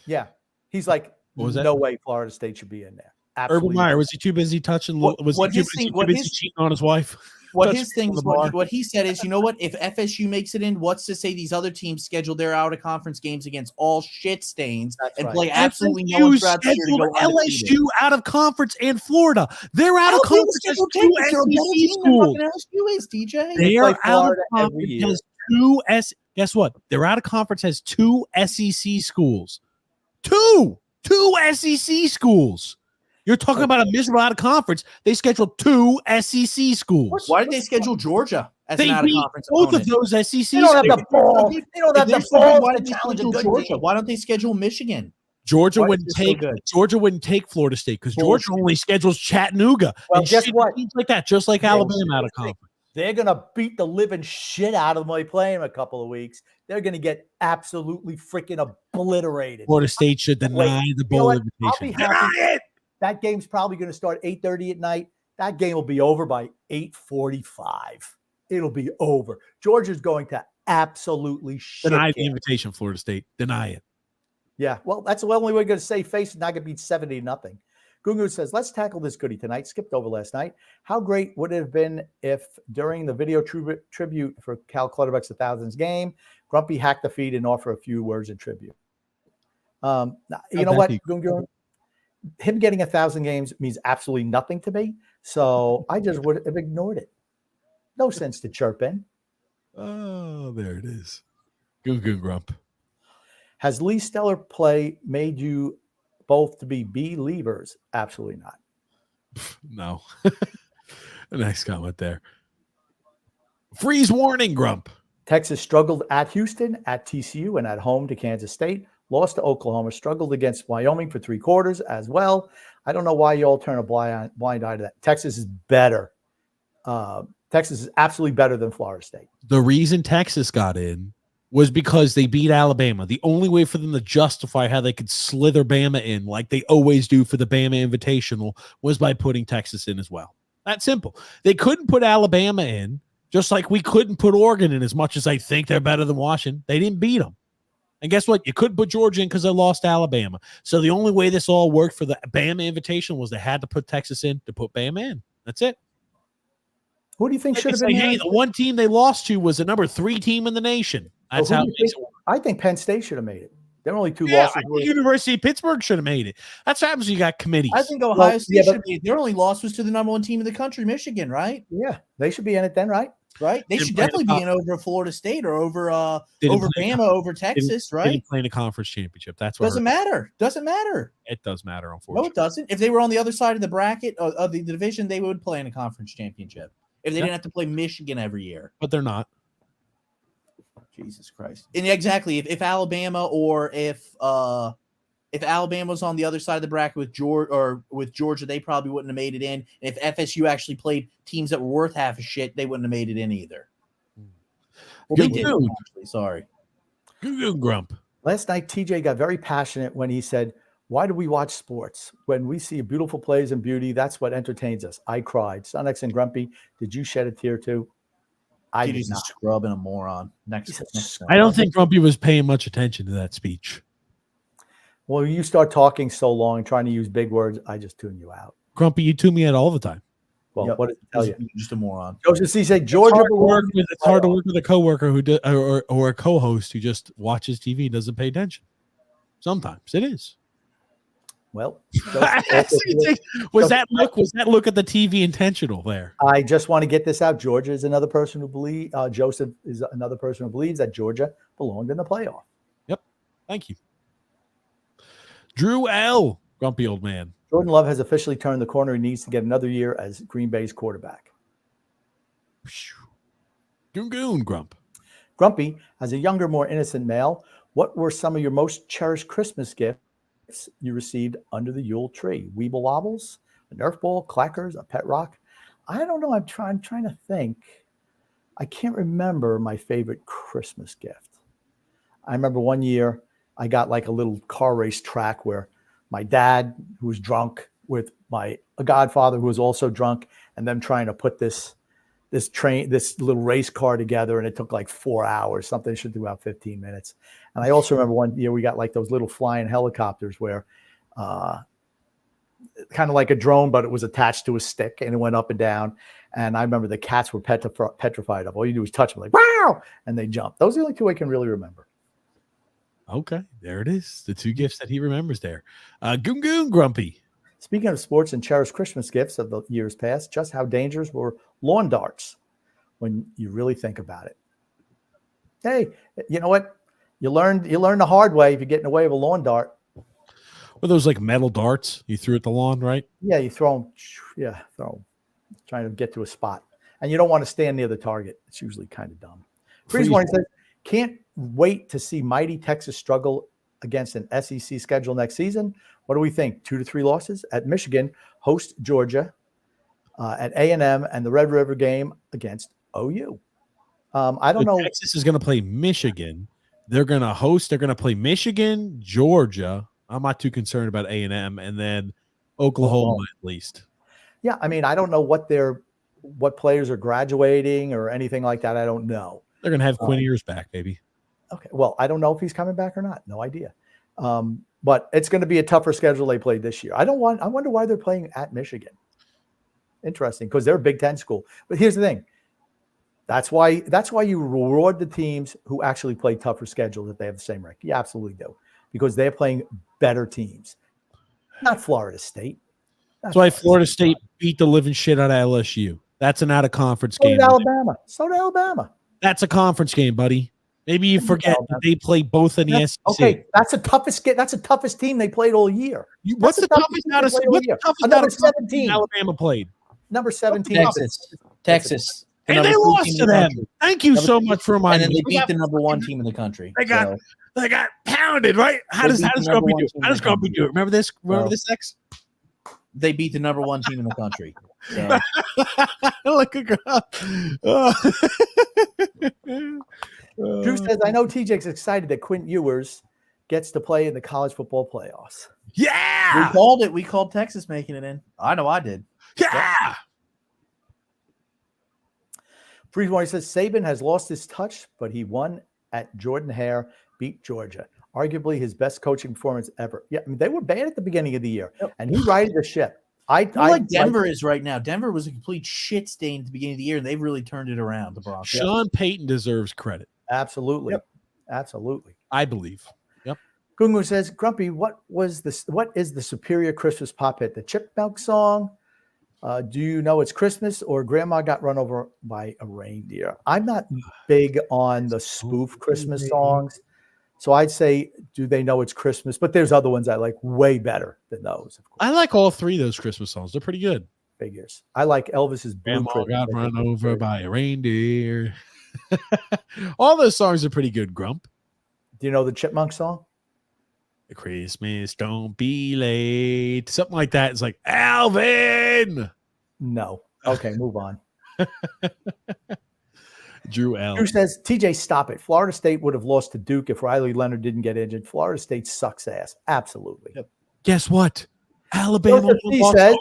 Yeah, he's like, What was that? no way Florida State should be in there. Urban Absolutely. Meyer, was he too busy touching? What Was he too his thing- busy cheating on his wife? What Touching his thing on is, the bar? what he said is, you know what? If FSU makes it in, what's to say these other teams schedule their out of conference games against all shit stains That's and right. play absolutely no FSU one throughout the year to scheduled go undefeated? LSU out of conference and Florida. They're out of Alabama conference as scheduled 2 Texas. They're a better SEC team than schools. fucking LSU is, DJ. They They're play out of Florida every conference year. as 2 S. Guess what? They're out of conference as 2 SEC schools. Two SEC schools. You're talking about a miserable out of conference. They scheduled 2 SEC schools. Why did they schedule Georgia as They an out of beat conference both opponent? of those SEC They don't have schools. the ball. They don't have If they're the so good, ball why to did they challenge a schedule good Georgia? team. Why don't they schedule Michigan? Georgia Why is wouldn't it so take good? Georgia wouldn't take Florida State because Georgia only schedules Chattanooga. Well, and guess shit what? teams like that, just like Alabama out of conference. They're going to beat the living shit out of them when they play in a couple of weeks. They're going to get absolutely freaking obliterated. Florida State should deny the bowl what? I'll invitation. be happy. That game's probably going to start 8:30 at night. That game will be over by 8:45. It'll be over. Georgia's going to absolutely shit. Deny the kick. invitation, Florida State. Deny it. Yeah, well, that's the only way we're going to save face and not going to beat 70-0. Gungu says, let's tackle this goodie tonight. Skipped over last night. How great would it have been if during the video tribute for Cal Clutterbuck's 1000s game, Grumpy hacked the feed and offer a few words in tribute? You know what, Gungu? Him getting 1,000 games means absolutely nothing to me. So I just would have ignored it. No sense to chirp in. Oh, there it is. Goon Grump. Has Lee Stellar play made you both to be believers? Absolutely not. No. Nice comment there. Freeze warning, Grump. Texas struggled at Houston, at TCU, and at home to Kansas State. Lost to Oklahoma. Struggled against Wyoming for 3 quarters as well. I don't know why you all turn a blind eye to that. Texas is better. Texas is absolutely better than Florida State. The reason Texas got in was because they beat Alabama. The only way for them to justify how they could slither Bama in like they always do for the Bama Invitational was by putting Texas in as well. That's simple. They couldn't put Alabama in, just like we couldn't put Oregon in as much as I think they're better than Washington. They didn't beat them. And guess what? You couldn't put Georgia in because they lost to Alabama. So the only way this all worked for the Bama Invitational was they had to put Texas in to put Bama in. That's it. Who do you think Like should have they been say, there? hey, the one team they lost to was the number 3 team in the nation. That's Who how do it you makes think- it work. I think Penn State should have made it. There are only 2 Yeah, losses. I think University of Pittsburgh should have made it. That's what happens when you got committees. I think Ohio Well, State yeah, should but- have made it. Their only loss was to the number 1 team in the country, Michigan, right? Yeah, they should be in it then, right? Right? They Didn't should play the definitely be in over Florida State or over Didn't over play- Bama, over Texas, They right? didn't play in a conference championship. That's what Doesn't matter. Doesn't matter. It does matter, No, unfortunately. it doesn't. If they were on the other side of the bracket of the division, they would play in a conference championship. If they Yeah. didn't have to play Michigan every year. But they're not. Jesus Christ. And exactly, if Alabama or if Alabama was on the other side of the bracket with Georgia, they probably wouldn't have made it in. And if FSU actually played teams that were worth half a shit, they wouldn't have made it in either. Well, they Good did. dude. Actually, sorry. Goo grump. Last night, TJ got very passionate when he said, "Why do we watch sports? When we see beautiful plays and beauty, that's what entertains us." I cried. Sonex and Grumpy, did you shed a tear too? I did He's a not. scrub and a moron. Next I don't think Grumpy was paying much attention to that speech. Well, you start talking so long and trying to use big words, I just tune you out. Grumpy, you tune me out all the time. Well, Yep. what did it tell you? You're just a moron. Joseph C. said It's Georgia hard to work belongs with, it's hard to work with a coworker who or a co-host who just watches TV and doesn't pay attention. Sometimes it is. Well, was that look at the TV intentional there? I just want to get this out. Georgia is another person who believes Joseph is another person who believes that Georgia belonged in the playoff. Yep. Thank you. Drew L. Grumpy old man. Jordan Love has officially turned the corner. He needs to get another year as Green Bay's quarterback. Goon Grump. Grumpy, as a younger, more innocent male, what were some of your most cherished Christmas gifts you received under the Yule tree? Weeble Wobbles, a Nerf ball, clackers, a pet rock? I don't know. I'm trying to think. I can't remember my favorite Christmas gift. I remember one year I got like a little car race track where my dad, who was drunk, with a godfather who was also drunk, and them trying to put this little race car together, and it took like 4 hours. Something should do about 15 minutes. And I also remember one year we got like those little flying helicopters where kind of like a drone, but it was attached to a stick and it went up and down. And I remember the cats were petrified of. All you do is touch them, like wow, and they jump. Those are the only 2 I can really remember. Okay, there it is. The 2 gifts that he remembers there. Goon Grumpy. Speaking of sports and cherished Christmas gifts of the years past, just how dangerous were lawn darts when you really think about it? Hey, you know what? You learn the hard way if you get in the way of a lawn dart. Were those like metal darts you threw at the lawn, right? Yeah, you throw them. Yeah, throw them. Trying to get to a spot. And you don't want to stand near the target. It's usually kind of dumb. Freeze Warning says, can't wait to see mighty Texas struggle against an SEC schedule next season. What do we think? 2 to 3 losses at Michigan, host Georgia, at A&M, and the Red River game against OU. I don't know. Texas is going to play Michigan. They're going to host. They're going to play Michigan, Georgia. I'm not too concerned about A&M, and then Oklahoma at least. Yeah, I mean, I don't know what players are graduating or anything like that. I don't know. They're going to have Quinn Ewers back, baby. Okay, well, I don't know if he's coming back or not. No idea. But it's going to be a tougher schedule they played this year. I wonder why they're playing at Michigan. Interesting, because they're a Big Ten school. But here's the thing. That's why you reward the teams who actually play tougher schedules if they have the same record. You absolutely do, because they're playing better teams. Not Florida State. That's why Florida State beat the living shit out of LSU. That's an out-of-conference So game. did Alabama. So did Alabama. That's a conference game, buddy. Maybe you forget that they play both in the SEC. Okay, that's the toughest team they played all year. What's the toughest out of Number 17. Alabama played? Number 17. Texas. The And they number 3 lost team to in the them. country. Thank you Number so 3 much for And reminding then me. they beat the number 1 team in the country. They got So, they got pounded, right? How They does beat the number Grumpy one do it? team How in does the Grumpy country. do it? Remember this? Remember Well, this, X? they beat the number 1 team in the country. So, Look at Grump. Drew says, I know TJ's excited that Quint Ewers gets to play in the college football playoffs. we Yeah. called it. We called Texas making it in. I know I did. Yeah. Freeze Warning says Saban has lost his touch, but he won at Jordan Hare, beat Georgia. Arguably his best coaching performance ever. Yeah, I mean, they were bad at the beginning of the year, and he righted the ship. They're like Denver is right now. Denver was a complete shit stain at the beginning of the year, and they've really turned it around. The Broncos. Sean Payton deserves credit. Absolutely. Yep. Absolutely. I believe. Yep. Gungu says, Grumpy, what is the superior Christmas pop hit? The Chipmunk song? Do you know it's Christmas or Grandma got run over by a reindeer? I'm not big on the spoof Christmas songs. So I'd say, do they know it's Christmas? But there's other ones I like way better than those, of course. I like all 3 of those Christmas songs. They're pretty good. Figures. I like Elvis's Blue Grandma Christmas. got I run think it's over great. by a reindeer. All those songs are pretty good, Grump. Do you know the Chipmunk song? Christmas, don't be late. Something like that. It's like, Alvin. No. Okay, move on. Drew L. Drew says, TJ, stop it. Florida State would have lost to Duke if Riley Leonard didn't get injured. Florida State sucks ass. Absolutely. Yep. Guess what? Alabama. Joseph C. lost. says,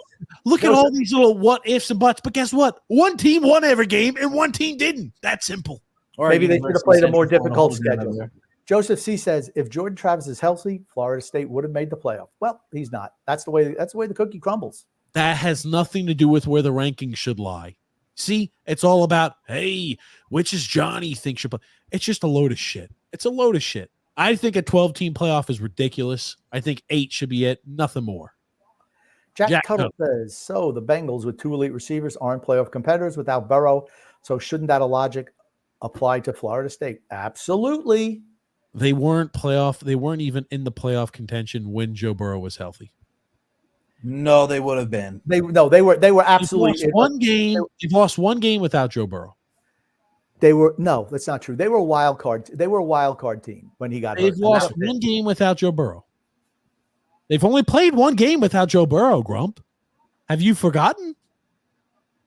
Look at all these little what ifs and buts. But guess what? One team won every game and one team didn't. That's simple. Or maybe they should have University played a of more Central difficult Florida over schedule. there. Joseph C. says, if Jordan Travis is healthy, Florida State would have made the playoff. Well, he's not. That's the way the cookie crumbles. That has nothing to do with where the rankings should lie. See, it's all about, hey, which is Johnny thinks should play. It's just a load of shit. It's a load of shit. I think a 12-team playoff is ridiculous. I think 8 should be it. Nothing more. Jack Tuttle says, so the Bengals with 2 elite receivers aren't playoff competitors without Burrow. So shouldn't that logic apply to Florida State? Absolutely. They weren't even in the playoff contention when Joe Burrow was healthy. No, they would have been. They were absolutely They've lost one game without Joe Burrow. No, that's not true. They were a wild card. They were a wild card team when he got hurt. They've lost one game without Joe Burrow. They've only played one game without Joe Burrow, Grump. Have you forgotten?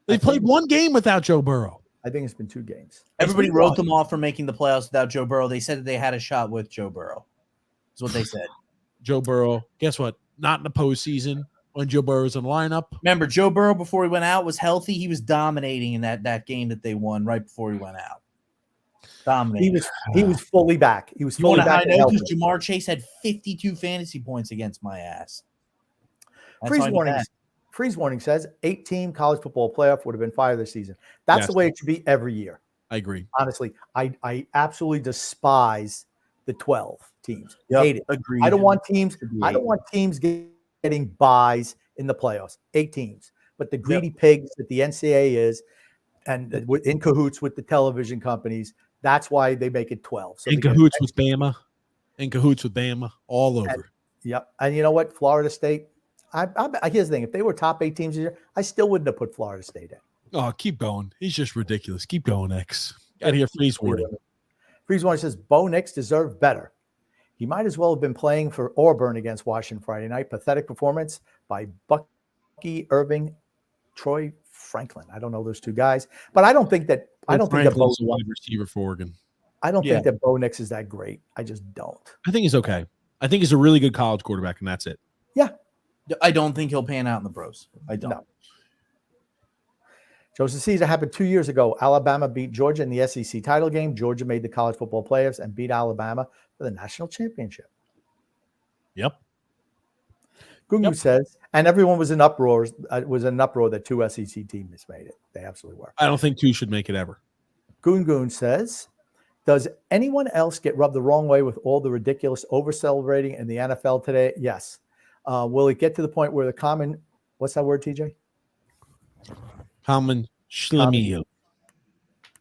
They played one game without Joe Burrow. I think it's been 2 games. Everybody wrote them off for making the playoffs without Joe Burrow. They said that they had a shot with Joe Burrow. That's what they said. Joe Burrow, guess what? Not in the postseason when Joe Burrow was in the lineup. Remember, Joe Burrow, before he went out, was healthy. He was dominating in that game that they won right before he went out. Dominating. He was fully back. He was You fully want a high back. and note? healthy. Because Jamar Chase had 52 fantasy points against my ass. That's Freeze all he warning. had. Freeze warning says 8-team college football playoff would have been 5 this season. That's Yes. the way it should be every year. I agree. Honestly, I absolutely despise the 12 teams. Yep, Hate it. agreed. I don't want teams. Should be I don't 8. want teams getting buys in the playoffs. 8 teams, but the greedy pigs that the NCAA is, and in cahoots with the television companies. That's why they make it 12. So In they get cahoots with Bama. In cahoots with Bama. All over. Yep. And you know what? Florida State. Here's the thing: if they were top 8 teams this year, I still wouldn't have put Florida State in. Oh, keep going. He's just ridiculous. Keep going, X. Got to hear freeze warning. Freeze Warning says Bo Nix deserved better. He might as well have been playing for Auburn against Washington Friday night. Pathetic performance by Bucky Irving, Troy Franklin. I don't know those 2 guys, but I don't think that Franklin's a wide receiver for Oregon. I don't think that Bo Nix is that great. I just don't. I think he's okay. I think he's a really good college quarterback, and that's it. Yeah. I don't think he'll pan out in the pros. I don't. No. Joseph Caesar happened 2 years ago. Alabama beat Georgia in the SEC title game. Georgia made the college football playoffs and beat Alabama for the national championship. Yep. Gungu says, and everyone was in uproar. That 2 SEC teams made it. They absolutely were. I don't think 2 should make it ever. Goon says, does anyone else get rubbed the wrong way with all the ridiculous over-celebrating in the NFL today? Yes. Will it get to the point where the common, what's that word, TJ? Common schlemiel.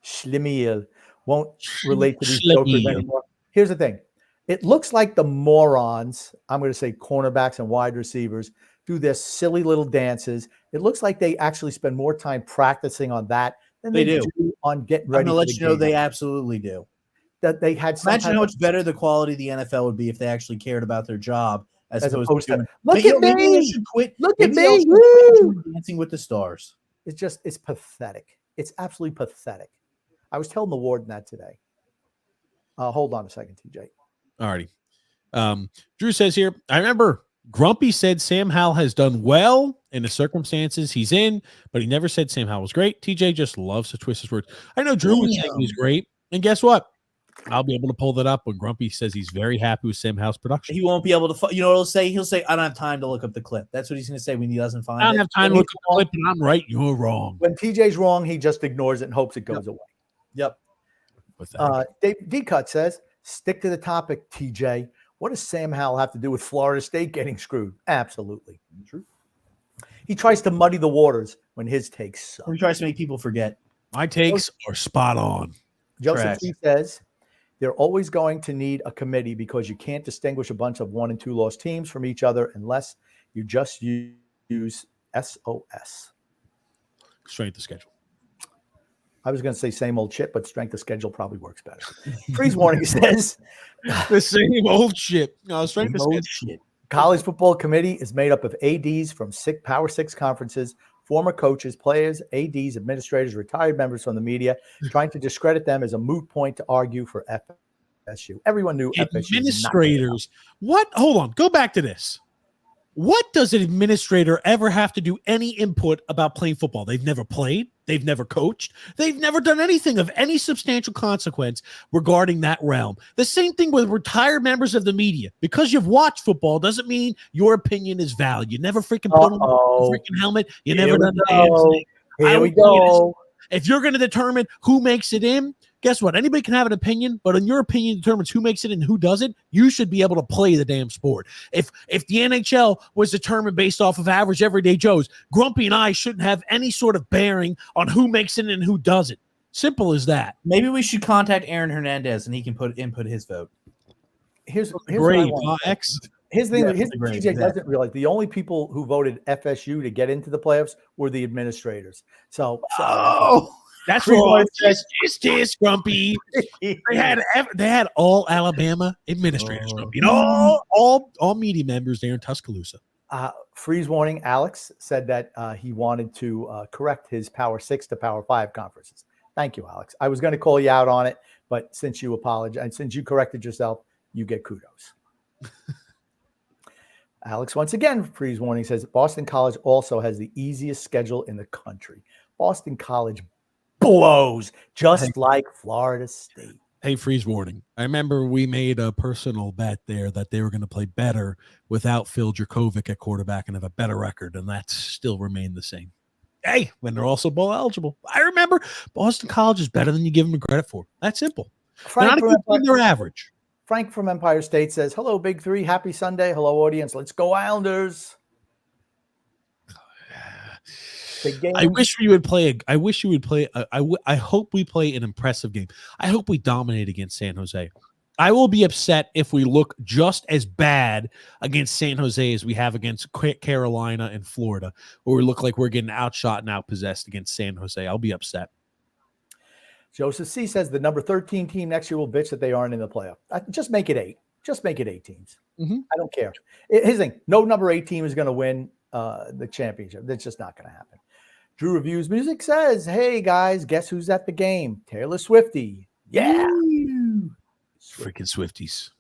Schlemiel won't relate to these jokers Schlemiel. anymore. Here's the thing. It looks like the morons, I'm going to say cornerbacks and wide receivers, do their silly little dances. It looks like they actually spend more time practicing on that than They they do. do on getting I'm ready. gonna for let the you know game. they absolutely do. That they had some Imagine type how of- much better the quality of the NFL would be if they actually cared about their job as opposed to doing. look But, you at know, maybe they me. should quit. Look Maybe at they all me. should quit Woo! doing Dancing with the Stars. It's pathetic. It's absolutely pathetic. I was telling the warden that today. Hold on a second, TJ. Alrighty. Drew says here, I remember Grumpy said Sam Howell has done well in the circumstances he's in, but he never said Sam Howell was great. TJ just loves to twist his words. I know Drew was saying he's great, and guess what? I'll be able to pull that up when Grumpy says he's very happy with Sam Howell's production. He won't be able to. You know what he'll say? He'll say, "I don't have time to look up the clip." That's what he's going to say when he doesn't find it. I don't have time to look at the clip, and I'm right. You're wrong. When TJ's wrong, he just ignores it and hopes it goes away. Yep. D Cut says, stick to the topic, TJ. What does Sam Howell have to do with Florida State getting screwed? Absolutely. True. He tries to muddy the waters when his takes suck. He tries to make people forget. My takes are spot on. Joseph Trash. C says, they're always going to need a committee because you can't distinguish a bunch of 1 and 2 loss teams from each other unless you just use SOS. Strength of schedule. I was going to say same old shit, but strength of schedule probably works better. Freeze warning says the same old shit. No, strength of schedule. Shit. College football committee is made up of ADs from Power 6 conferences, former coaches, players, ADs, administrators, retired members from the media. Trying to discredit them is a moot point to argue for FSU. Everyone knew FSU. Administrators. What? Hold on. Go back to this. What does an administrator ever have to do any input about playing football? They've never played. They've never coached. They've never done anything of any substantial consequence regarding that realm. The same thing with retired members of the media. Because you've watched football doesn't mean your opinion is valid. You never freaking put on a freaking helmet. You never done the damn thing. Here we go. If you're going to determine who makes it in, guess what? Anybody can have an opinion, but in your opinion determines who makes it and who doesn't. You should be able to play the damn sport. If the NHL was determined based off of average everyday Joes, Grumpy and I shouldn't have any sort of bearing on who makes it and who doesn't. Simple as that. Maybe we should contact Aaron Hernandez and he can input his vote. Here's what I Great. want. X. His thing, Yeah, his great, TJ exactly. doesn't realize the only people who voted FSU to get into the playoffs were the administrators. So, That's Freeze wrong. warning says- Just Grumpy. They had all Alabama administrators, Grumpy. And all media members there in Tuscaloosa. freeze warning. Alex said that he wanted to correct his Power 6 to Power 5 conferences. Thank you, Alex. I was going to call you out on it, but since you apologized, since you corrected yourself, you get kudos. Alex, once again, freeze warning says Boston College also has the easiest schedule in the country. Boston College blows just like Florida State. Hey, freeze warning. I remember we made a personal bet there that they were going to play better without Phil Dracovic at quarterback and have a better record, and that's still remained the same. Hey, when they're also bowl eligible. I remember Boston College is better than you give them credit for. That's simple. They're not a good team, they're average. Frank from Empire State says, hello, Big Three. Happy Sunday. Hello, audience. Let's go, Islanders. Big game. I wish you would play. I hope we play an impressive game. I hope we dominate against San Jose. I will be upset if we look just as bad against San Jose as we have against Carolina and Florida, where we look like we're getting outshot and outpossessed against San Jose. I'll be upset. Joseph C says the number 13 team next year will bitch that they aren't in the playoff. Just make it 8. Just make it 8 teams. Mm-hmm. I don't care. His thing, no number 8 team is going to win the championship. That's just not going to happen. Drew Reviews Music says, hey, guys, guess who's at the game? Taylor Swifty. Yeah. Freaking Swifties.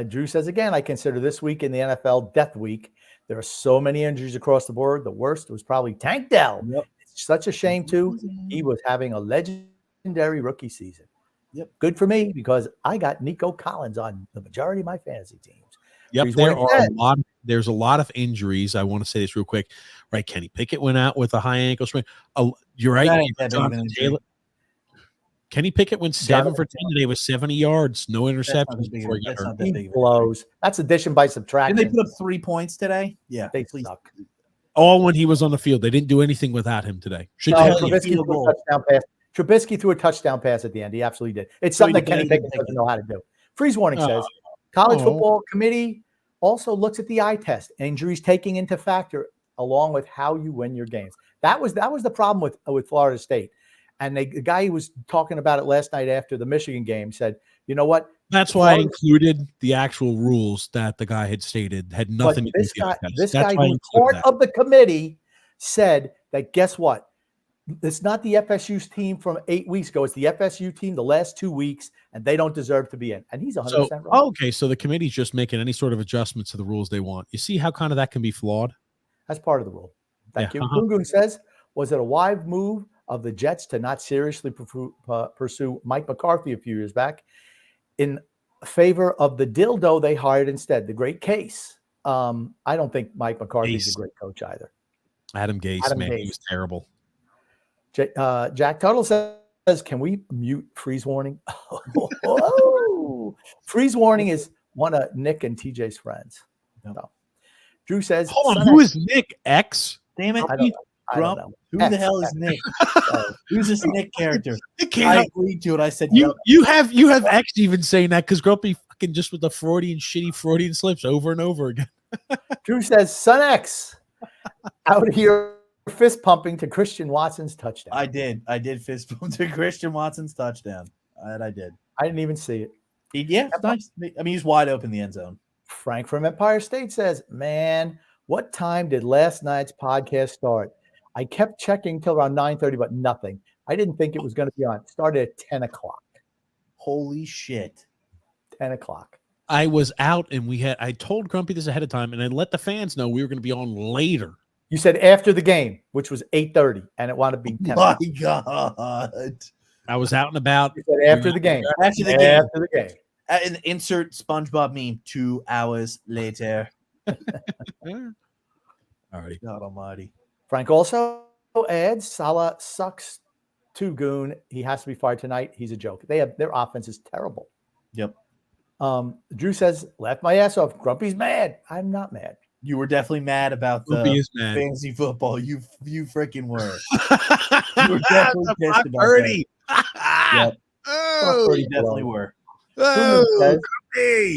Drew says, again, I consider this week in the NFL death week. There are so many injuries across the board. The worst was probably Tank Dell. Yep. It's such a shame, too. He was having a legendary rookie season. Yep. Good for me because I got Nico Collins on the majority of my fantasy teams. Yep, there's a lot of injuries. I want to say this real quick. Right, Kenny Pickett went out with a high ankle sprain. You're right. That ain't that big of an injury. Kenny Pickett went 7 for 10 today with 70 yards, no interceptions before he got That's hurt. not that He big of a blows. That's addition by subtraction. Didn't they put up 3 points today? Yeah. They suck. All when he was on the field. They didn't do anything without him today. Should No, tell you. Trubisky threw a touchdown pass. Trubisky threw a touchdown pass at the end. He absolutely did. It's something that Kenny Pickett doesn't know how to do. Freeze warning says college football committee also looks at the eye test, injuries taking into factor along with how you win your games. That was the problem with Florida State. And the guy who was talking about it last night after the Michigan game said, you know what? That's why I included the actual rules that the guy had stated had nothing to do with the FS. This That's guy why I who's included part that. of the committee said that, guess what? It's not the FSU's team from 8 weeks ago. It's the FSU team the last 2 weeks, and they don't deserve to be in. And he's 100% So, right. okay, so the committee's just making any sort of adjustments to the rules they want. You see how kind of that can be flawed? That's part of the rule. Thank Yeah, you. Gungun says, was it a wise move of the Jets to not seriously pursue Mike McCarthy a few years back in favor of the dildo they hired instead? The great Case. I don't think Mike McCarthy's Gase. a great coach either. Adam Gase, Adam man, Gase. he was terrible. Jack Tuttle says, can we mute freeze warning? Oh, freeze warning is one of Nick and TJ's friends. No. Drew says, Hold on, who is Nick X? Damn it. I don't Grump. know. Who the hell is Nick? Who's this Nick character? It I can't. agreed to it. I said, You have X even saying that because Grumpy fucking just with the shitty Freudian slips over and over again. Drew says, Son X, out here fist pumping to Christian Watson's touchdown. I did fist bump to Christian Watson's touchdown. That I did. I didn't even see it. Yeah, it's nice. I mean, he's wide open in the end zone. Frank from Empire State says, man, what time did last night's podcast start? I kept checking till around 9:30, but nothing. I didn't think it was going to be on. It started at 10 o'clock. Holy shit. 10 o'clock. I was out and I told Grumpy this ahead of time and I let the fans know we were going to be on later. You said after the game, which was 8:30, and it wound up being 10. My God. I was out and about. You said after the game. After the game. After the game. And insert SpongeBob meme 2 hours later. All right. God almighty. Frank Frank also adds, Salah sucks too, Goon. He has to be fired tonight. He's a joke. Their offense is terrible. Yep. Drew says, laughed my ass off. Grumpy's mad. I'm not mad. You were definitely mad about Grumpy the is mad. fantasy football. You freaking were. You were definitely pissed about Purdy. that. Yep. Oh, You definitely were. Says, hey.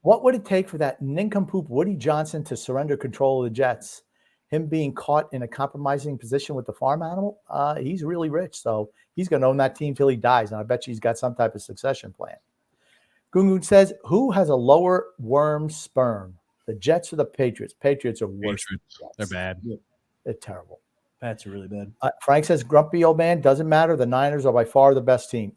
what would it take for that nincompoop Woody Johnson to surrender control of the Jets? Him being caught in a compromising position with the farm animal? He's really rich, so he's going to own that team till he dies, and I bet you he's got some type of succession plan. Gungun says, who has a lower worm sperm, the Jets or the Patriots? Patriots are worse. They're bad. They're terrible. Pats are really bad. Frank says, grumpy old man, doesn't matter. The Niners are by far the best team.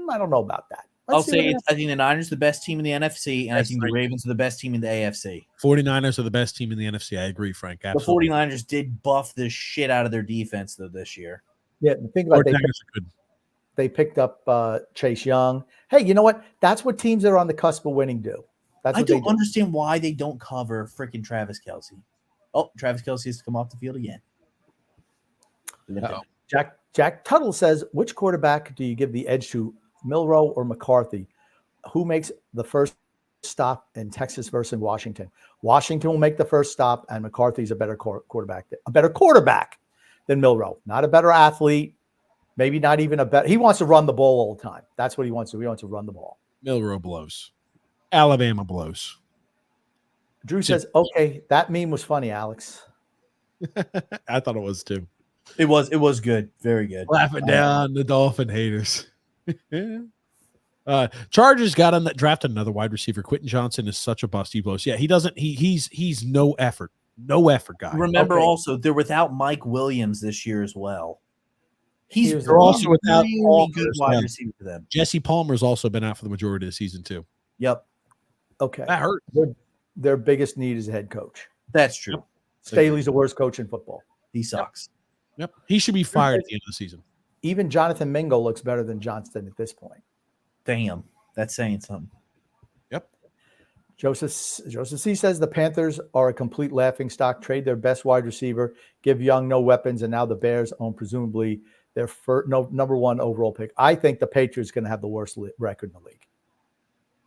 I don't know about that. I'll say I think the Niners are the best team in the NFC, and I think the Ravens are the best team in the AFC. 49ers are the best team in the NFC. I agree, Frank. Absolutely. The 49ers did buff the shit out of their defense, though, this year. Yeah, the thing about they picked up Chase Young. Hey, you know what? That's what teams that are on the cusp of winning do. That's I what they don't do. understand why they don't cover freaking Travis Kelce. Oh, Travis Kelce has to come off the field again. Jack Tuttle says, which quarterback do you give the edge to, Milroe or McCarthy? Who makes the first stop in Texas versus Washington? Washington will make the first stop, and McCarthy's a better quarterback than Milroe. Not a better athlete, maybe not even a better. He wants to run the ball all the time. That's what he wants to do. He wants to run the ball. Milroe blows. Alabama blows. Drew says, okay, that meme was funny, Alex. I thought it was too. It was good. Very good. Laughing down the Dolphin haters. Chargers got him that drafted another wide receiver. Quentin Johnson is such a bust. He blows. Yeah, he doesn't. He's no effort. No effort guy. Remember also they're without Mike Williams this year as well. They're also without really good wide receiver for them. Jesse Palmer's also been out for the majority of the season too. Yep. Okay. That hurt. Their biggest need is a head coach. That's true. Yep. Staley's the worst coach in football. He sucks. Yep. He should be fired at the end of the season. Even Jonathan Mingo looks better than Johnston at this point. Damn. That's saying something. Yep. Joseph C says the Panthers are a complete laughingstock. Trade their best wide receiver, give Young no weapons, and now the Bears own presumably their number one overall pick. I think the Patriots are going to have the worst record in the league.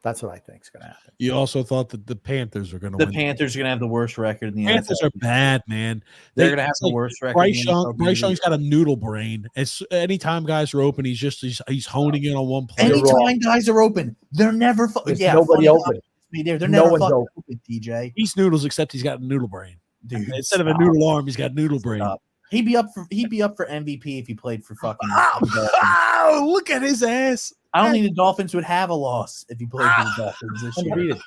That's what I think is going to happen. You also thought that the Panthers are going to win. The Panthers are going to have the worst record in the Panthers NFL. are bad, man. They're going to have the worst record. Bryce Young's got a noodle brain. It's anytime guys are open, he's honing in on one play. Anytime guys are open, they're never. Nobody open. They're No never one's fucking open. open. TJ. He's noodles, except he's got a noodle brain. Dude, Instead of a noodle arm, he's got noodle brain. Stop. He'd be up for MVP if he played for fucking. the Dolphins. Oh, look at his ass. I don't think the Dolphins would have a loss if he played for the Dolphins this year. Undefeated.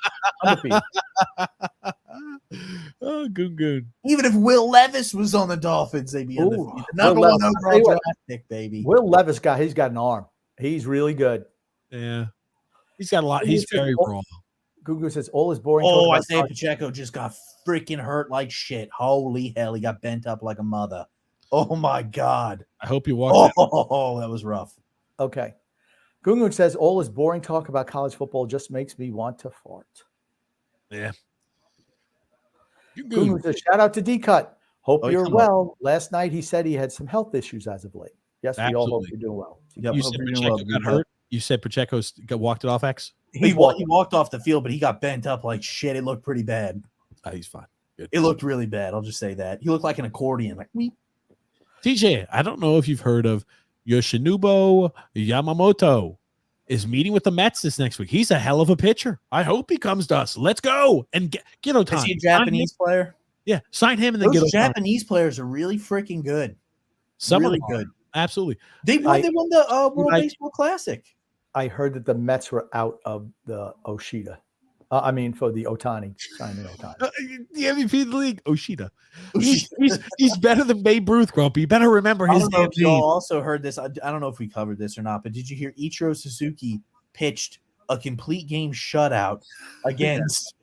Undefeated. Oh, Goon Goon. Even if Will Levis was on the Dolphins, they'd be Ooh, undefeated. Number Will one Levis. overall Tell you what. draft pick, baby. Will Levis he's got an arm. He's really good. Yeah. He's got a lot. He's very raw. Google says all is boring. Oh, talk about Isaiah college- Pacheco just got freaking hurt like shit. Holy hell, he got bent up like a mother. Oh my god. I hope you walk. Oh, that was rough. Okay. Gungun says all this boring talk about college football just makes me want to fart. Yeah. Gungun says shout out to D-Cut. Hope Oh, you're come well. Last night he said he had some health issues as of late. Yes, we all hope Absolutely. you're doing well. Yep, You hope said you're doing Pacheco well, got D-Cut. hurt. You said Pacheco walked it off X. He walked off the field, but he got bent up like shit. It looked pretty bad. Oh, he's fine. Good. It looked really bad. I'll just say that. He looked like an accordion. Like, weep. TJ, I don't know if you've heard of Yoshinobu Yamamoto is meeting with the Mets this next week. He's a hell of a pitcher. I hope he comes to us. Let's go and get Is Otani. he a Japanese player? Yeah, sign him and then get Those Otani. Japanese players are really freaking good. Some really of them are. good. Absolutely. They won the World I- Baseball Classic. I heard that the Mets were out of the Oshida. For the Otani, signing Otani. The MVP of the league, Oshida. He's better than Babe Ruth, Grumpy. You better remember I his don't know damn if you name. all also heard this. I don't know if we covered this or not, but did you hear Ichiro Suzuki pitched a complete game shutout against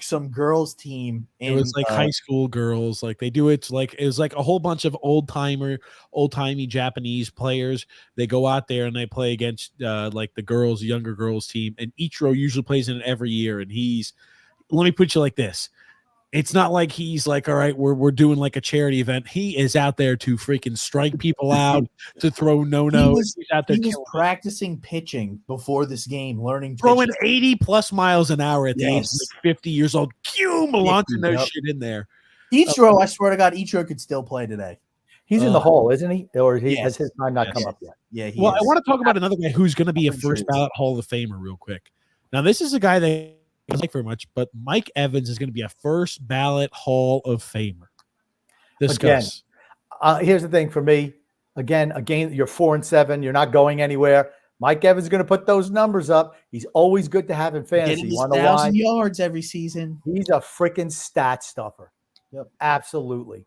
some girls team? It was like high school girls. Like they do it like it was like a whole bunch of old timey Japanese players. They go out there and they play against like the younger girls team. And Ichiro usually plays in it every year. And let me put you like this. It's not like he's like, all right, we're doing like a charity event. He is out there to freaking strike people out, to throw no-nos. He's out there He was killing. practicing pitching before this game, learning Throwing pitching. 80 plus miles an hour at the age of Yes. like 50 years old. Launching those Yep. shit in there. Ichiro, I swear to God, Ichiro could still play today. He's in the hall, isn't he? Or has Yes. his time not come Yes. up yet? Yeah, he Well, is. I want to talk about another guy who's going to be a I'm sure first he is. ballot Hall of Famer real quick. Now, this is a guy that I don't like very much, but Mike Evans is going to be a first ballot Hall of Famer. Discuss. Here's the thing for me. Again, you're 4-7. You're not going anywhere. Mike Evans is going to put those numbers up. He's always good to have in fantasy. Getting You his wanna know 1,000 why? yards every season. He's a freaking stat stuffer. Yep. Absolutely.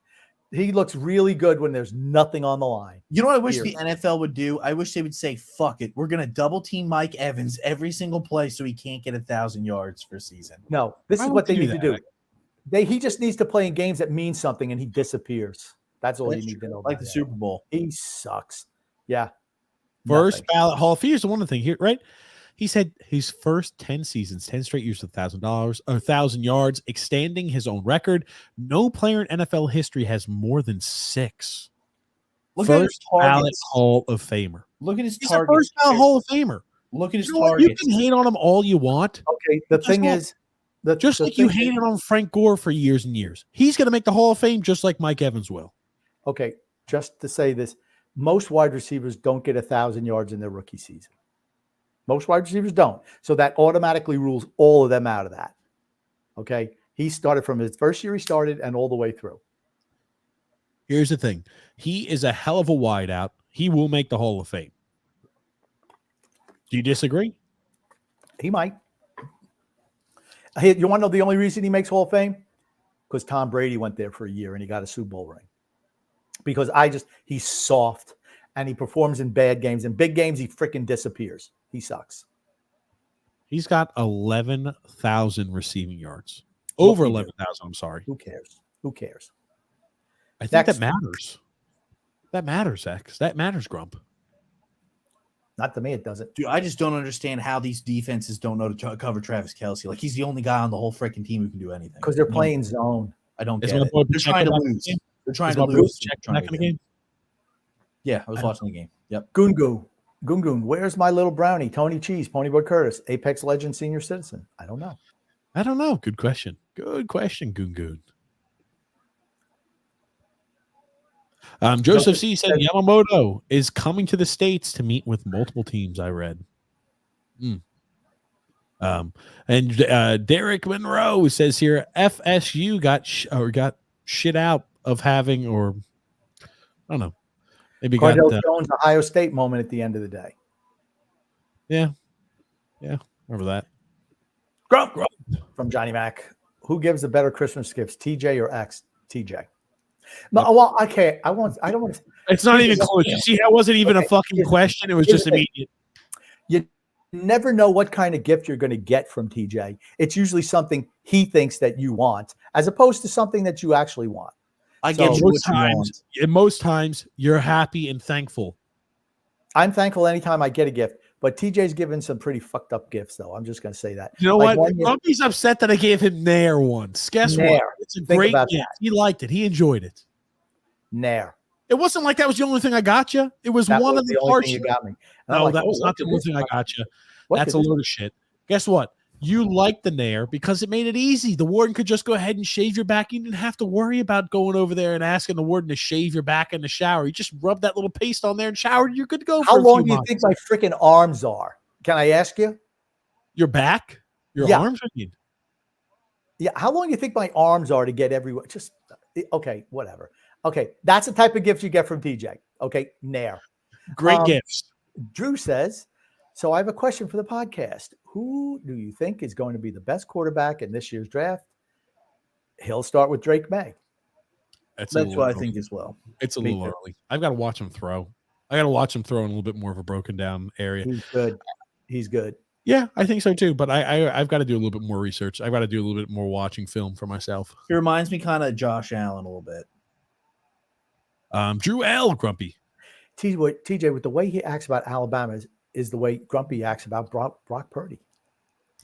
He looks really good when there's nothing on the line. You know what I wish Here. the NFL would do? I wish they would say, fuck it. We're going to double team Mike Evans every single play so he can't get 1,000 yards for season. No, this Why is would what they they do need to that? do. He just needs to play in games that mean something and he disappears. That's all That's you need to know. Like about the that. Super Bowl. He sucks. Yeah. First Nothing. ballot Hall of Fame. Here's the one thing here, right? He said his first 10 seasons, 10 straight years of $1,000 yards, extending his own record. No player in NFL history has more than 6. Look at his First ballot targets. Hall of Famer. Look at his He's a targets. first ballot Hall of Famer. Look at his You know what? You targets. can hate on him all you want. Okay. The Just thing like- is, Just like you hated on Frank Gore for years and years. He's going to make the Hall of Fame just like Mike Evans will. okay, just to say this, most wide receivers don't get 1,000 yards in their rookie season. Most wide receivers don't. So that automatically rules all of them out of that. Okay. He started from his first year he started and all the way through. Here's the thing. He is a hell of a wideout. He will make the Hall of Fame. Do you disagree? He might. Hey, you want to know the only reason he makes Hall of Fame? Because Tom Brady went there for a year and he got a Super Bowl ring. Because he's soft and he performs in bad games. In big games, he freaking disappears. He sucks. He's got 11,000 receiving yards. Over What he do? 11,000, I'm sorry. Who cares? Who cares? I think Next. that matters. That matters, X. That matters, Grump. Not to me, it doesn't. Dude, I just don't understand how these defenses don't know to cover Travis Kelce. Like, he's the only guy on the whole freaking team who can do anything. Because they're No, playing zone. I don't Is get my it. boy They're Pacheco trying to back in the lose. game? They're trying Is to my boy lose. Pacheco Trying back to in the win. game? Yeah, I was watching the game. Yep. Gungun, where's my little brownie? Tony Cheese, Ponyboy Curtis, Apex Legend Senior Citizen. I don't know. I don't know. Good question. Good question, Goon. Joseph C. said Yamamoto is coming to the States to meet with multiple teams, I read. And Derek Monroe says here, FSU got shit out of having, or I don't know. Maybe got Cardell Jones, Ohio State moment at the end of the day. yeah. Remember that. Grump from Johnny Mac. Who gives the better Christmas gifts, TJ or X? TJ. Well, okay. I don't want to. It's not even close. You see, that wasn't even a fucking question. It was just immediate. You never know what kind of gift you're going to get from TJ. It's usually something he thinks that you want, as opposed to something that you actually want. I get you what you want. And most times, you're happy and thankful. I'm thankful anytime I get a gift, but TJ's given some pretty fucked up gifts, though. I'm just going to say that. You know what? Grumpy's upset that I gave him Nair once. Guess what? It's a great gift. That. He liked it. He enjoyed it. Nair. It wasn't like that was the only thing I got you. It was one of the parts you got me. No, that was not the only thing I got you. That's a load of shit. Guess what? You liked the Nair because it made it easy. The warden could just go ahead and shave your back. You didn't have to worry about going over there and asking the warden to shave your back in the shower. You just rub that little paste on there and shower. You're good to go. How long do you think my freaking arms are? Can I ask you? Your back? Your arms? I mean. Yeah. How long do you think my arms are to get everywhere? Just okay, whatever. Okay, that's the type of gift you get from TJ. Okay, Nair. Great gifts. Drew says, so I have a question for the podcast. Who do you think is going to be the best quarterback in this year's draft? He'll start with Drake May. That's what I think as well. It's a little early. I've got to watch him throw. I got to watch him throw in a little bit more of a broken down area. He's good. He's good. Yeah, I think so too. But I've got to do a little bit more research. I've got to do a little bit more watching film for myself. He reminds me kind of Josh Allen a little bit. Drew L. Grumpy. TJ, with the way he acts about Alabama is the way Grumpy acts about Brock Purdy.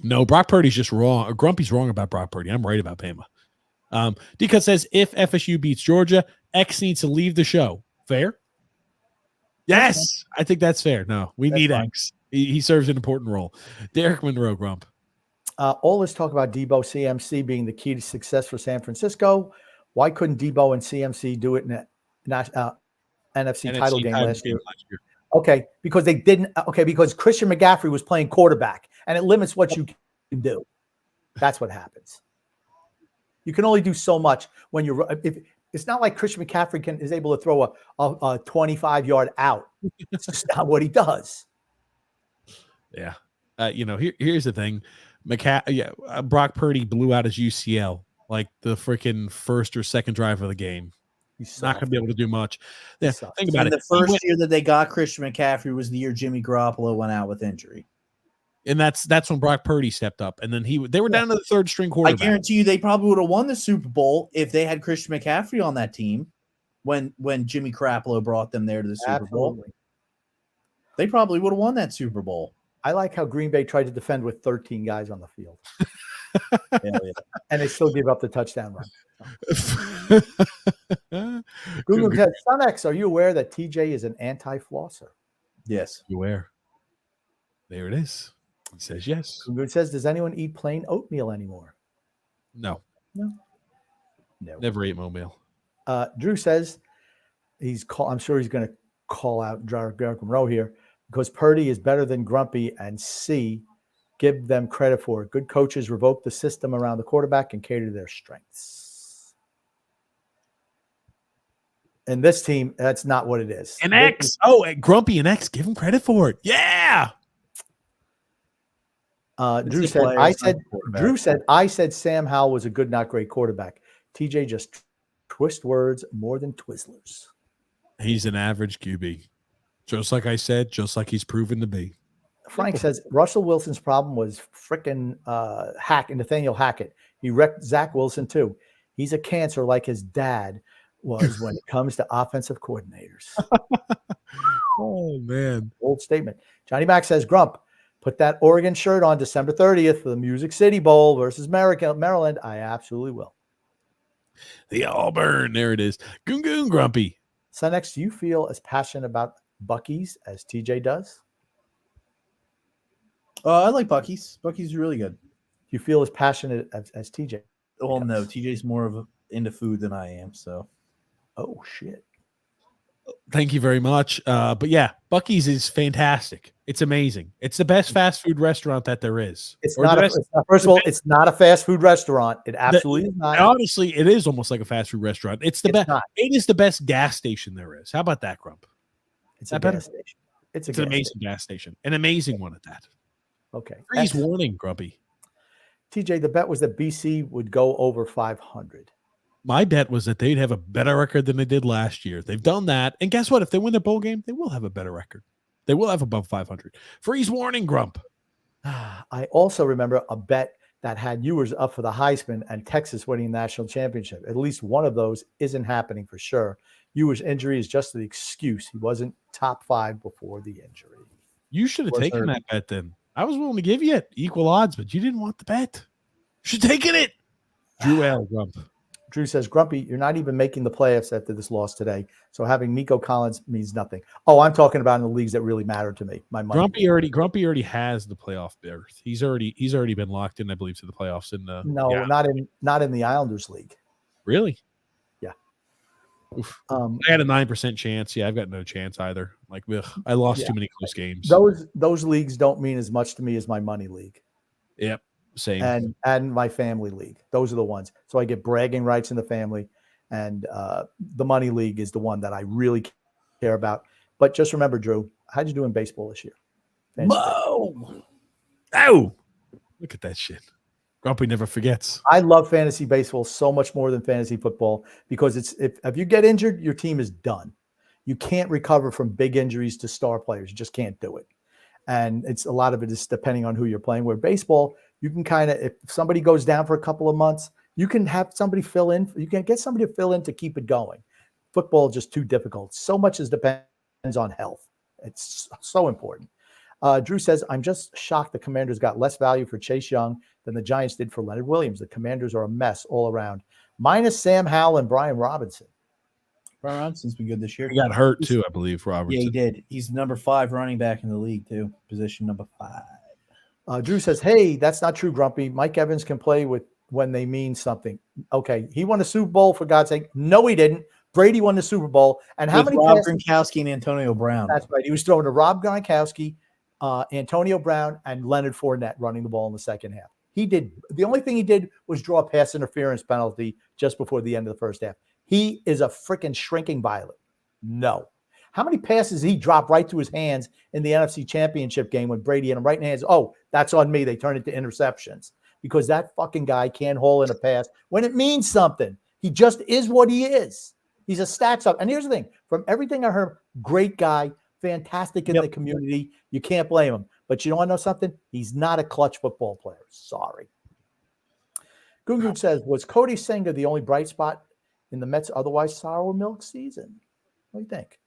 No, Brock Purdy's just wrong. Grumpy's wrong about Brock Purdy. I'm right about Bama. Dika says, if FSU beats Georgia, X needs to leave the show. Fair? Yes, I think that's fair. No, we need fine. X. He serves an important role. Derek Monroe, Grump. All this talk about Debo CMC being the key to success for San Francisco. Why couldn't Debo and CMC do it in a NFC title game last year? Okay, because they didn't. Okay, because Christian McCaffrey was playing quarterback, and it limits what you can do. That's what happens. You can only do so much when you're. If it's not like Christian McCaffrey is able to throw a 25-yard out. It's just not what he does. Yeah, here's the thing, Brock Purdy blew out his UCL like the freaking first or second drive of the game. He's not going to be able to do much. Yeah, think about it. The first year that they got Christian McCaffrey was the year Jimmy Garoppolo went out with injury, and that's when Brock Purdy stepped up, and then they were down to the third string quarterback. I guarantee you, they probably would have won the Super Bowl if they had Christian McCaffrey on that team when Jimmy Garoppolo brought them there to the Super Bowl. They probably would have won that Super Bowl. I like how Green Bay tried to defend with 13 guys on the field. And they still give up the touchdown run. Google said, SunX, are you aware that TJ is an anti-flosser? Yes. You aware? There it is. He says yes. Google says, does anyone eat plain oatmeal anymore? No. Never ate oatmeal. Drew says I'm sure he's going to call out Derek Monroe here, because Purdy is better than Grumpy, and C, give them credit for it. Good coaches revoke the system around the quarterback and cater to their strengths. And this team, that's not what it is. An X. Grumpy and X, give him credit for it. Yeah. Drew said, I said Sam Howell was a good, not great quarterback. TJ just twist words more than Twizzlers. He's an average QB. Just like I said, just like he's proven to be. Frank says Russell Wilson's problem was frickin' Nathaniel Hackett. He wrecked Zach Wilson too. He's a cancer like his dad was when it comes to offensive coordinators. Oh, man. Old statement. Johnny Mac says, Grump, put that Oregon shirt on December 30th for the Music City Bowl versus Maryland. I absolutely will. The Auburn. There it is. Goon Goon Grumpy. SunX, do you feel as passionate about Buc-ee's as TJ does? I like Buc-ee's. Buc-ee's is really good. Do you feel as passionate as TJ? Well, no. TJ's more into food than I am. So, oh shit. Thank you very much. But yeah, Bucky's is fantastic. It's amazing. It's the best fast food restaurant that there is. It's Or not, the a, best- it's not. First of all, it's not a fast food restaurant. It absolutely is not. And honestly, it is almost like a fast food restaurant. It's the It's best. not. It is the best gas station there is. How about that, Grump? It's that a better? gas station. It's It's a an gas amazing gas station. An amazing one at that. station. Okay. Freeze Excellent. warning, Grumpy. TJ, the bet was that BC would go over 500. My bet was that they'd have a better record than they did last year. They've done that. And guess what? If they win their bowl game, they will have a better record. They will have above 500. Freeze warning, Grump. I also remember a bet that had Ewers up for the Heisman and Texas winning the national championship. At least one of those isn't happening for sure. Ewers' injury is just the excuse. He wasn't top 5 before the injury. You should have Was taken there- that bet then. I was willing to give you it. Equal odds, but you didn't want the bet. You should have taken it. Drew L. Grump. Drew says, Grumpy, you're not even making the playoffs after this loss today. So having Nico Collins means nothing. Oh, I'm talking about in the leagues that really matter to me. My money. Grumpy already has the playoff berth. He's already been locked in, I believe, to the playoffs. In the No, yeah. not in the Islanders league. Really? Yeah. Oof. Um, I had a 9% chance. Yeah, I've got no chance either. Like, ugh, I lost Yeah. too many close games. those leagues don't mean as much to me as my money league Yep, same. and my family league. Those are the ones. So I get bragging rights in the family, and the money league is the one that I really care about. But just remember, Drew, how'd you do in baseball this year? Fantasy baseball. Whoa! Ow! Look at that shit. Grumpy never forgets. I love fantasy baseball so much more than fantasy football because it's if you get injured, your team is done. You can't recover from big injuries to star players. You just can't do it. And it's a lot of it is depending on who you're playing. Where baseball, you can kind of, if somebody goes down for a couple of months, you can have somebody fill in. You can get somebody to fill in to keep it going. Football is just too difficult. So much depends on health. It's so important. Drew says, I'm just shocked the Commanders got less value for Chase Young than the Giants did for Leonard Williams. The Commanders are a mess all around, minus Sam Howell and Brian Robinson. Brian Robinson's been good this year. He got hurt too, I believe, Robertson. Yeah, he did. He's number 5 running back in the league too. Position number 5. Drew says, hey, that's not true, Grumpy. Mike Evans can play with when they mean something. Okay, he won the Super Bowl, for God's sake. No, he didn't. Brady won the Super Bowl. And how many Rob passes? Gronkowski and Antonio Brown. That's right. He was throwing to Rob Gronkowski, Antonio Brown, and Leonard Fournette running the ball in the second half. He did. The only thing he did was draw a pass interference penalty just before the end of the first half. He is a freaking shrinking violet. No. How many passes he dropped right to his hands in the NFC Championship game when Brady had him right in the hands? Oh, that's on me. They turn it to interceptions because that fucking guy can't haul in a pass when it means something. He just is what he is. He's a stats up. And here's the thing. From everything I heard, great guy, fantastic in the community. You can't blame him. But you want to know something? He's not a clutch football player. Sorry. Gungun says, was Cody Senga the only bright spot in the Mets' otherwise sour milk season? What do you think?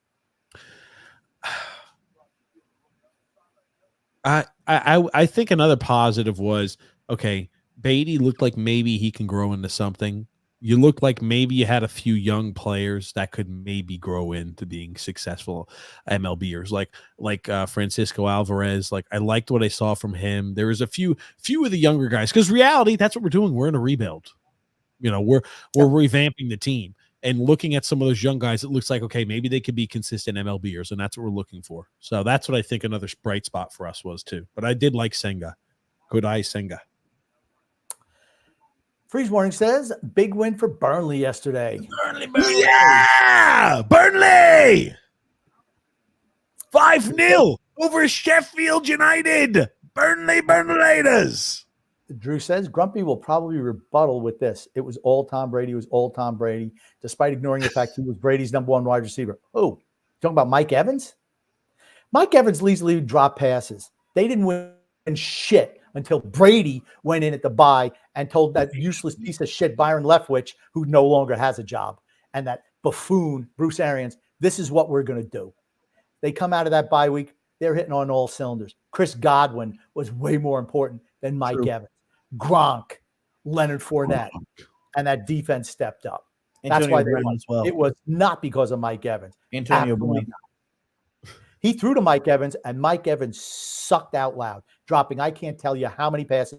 I think another positive was, okay, Beatty looked like maybe he can grow into something. You look like maybe you had a few young players that could maybe grow into being successful MLBers, like Francisco Alvarez. Like, I liked what I saw from him. There was a few of the younger guys, because reality, that's what we're doing. We're in a rebuild. You know, we're revamping the team and looking at some of those young guys. It looks like, okay, maybe they could be consistent MLBers, and that's what we're looking for. So that's what I think another bright spot for us was too. But I did like Senga. Good eye, Senga. Freeze Warning says, big win for Burnley yesterday. Burnley. Yeah! Burnley! 5-0 over Sheffield United. Burnley Burnleidas. Drew says, Grumpy will probably rebuttal with this. It was all Tom Brady. It was all Tom Brady, despite ignoring the fact he was Brady's number 1 wide receiver. Oh, talking about Mike Evans? Mike Evans leads the league drop passes. They didn't win shit until Brady went in at the bye and told that useless piece of shit Byron Leftwich, who no longer has a job, and that buffoon Bruce Arians, this is what we're going to do. They come out of that bye week, they're hitting on all cylinders. Chris Godwin was way more important than Mike Evans. Gronk, Leonard Fournette, and that defense stepped up. That's why they won. As well. It was not because of Mike Evans. Antonio Absolutely Brown. not. He threw to Mike Evans, and Mike Evans sucked out loud, dropping I can't tell you how many passes,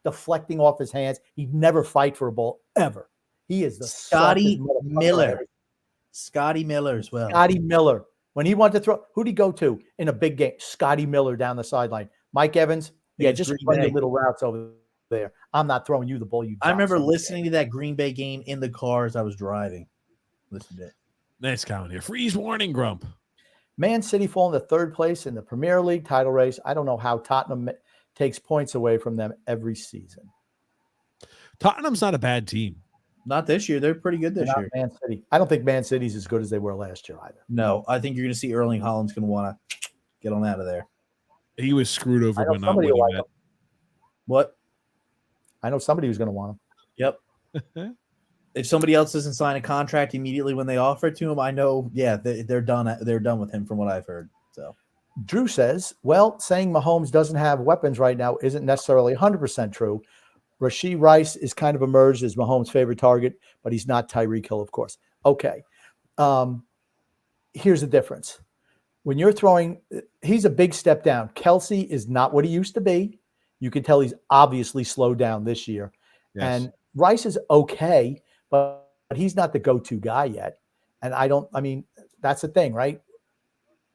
deflecting off his hands. He'd never fight for a ball, ever. He is the Scotty softest motherfucker Miller. ever. Scotty Miller as well. Scotty Miller. When he wanted to throw, who'd he go to in a big game? Scotty Miller down the sideline. Mike Evans, yeah, Against just Green run your Bay. little routes over there. I'm not throwing you the ball. You. I remember listening to that Green Bay game in the car as I was driving. Listen to it. Nice comment here. Freeze warning, Grump. Man City falling to third place in the Premier League title race. I don't know how Tottenham takes points away from them every season. Tottenham's not a bad team. Not this year. They're pretty good this Not year. Man City. I don't think Man City's as good as they were last year either. No, I think you're going to see Erling Haaland's going to want to get on out of there. He was screwed over I know by not somebody will winning like that. What? I know somebody who's going to want him. Yep. If somebody else doesn't sign a contract immediately when they offer it to him, I know. Yeah, they're done. They're done with him, from what I've heard. So Drew says, well, saying Mahomes doesn't have weapons right now isn't necessarily 100% true. Rashee Rice is kind of emerged as Mahomes' favorite target, but he's not Tyreek Hill, of course. Okay. Here's the difference. When you're throwing, he's a big step down. Kelsey is not what he used to be. You can tell he's obviously slowed down this year. Yes. And Rice is okay, but he's not the go-to guy yet. And that's the thing, right?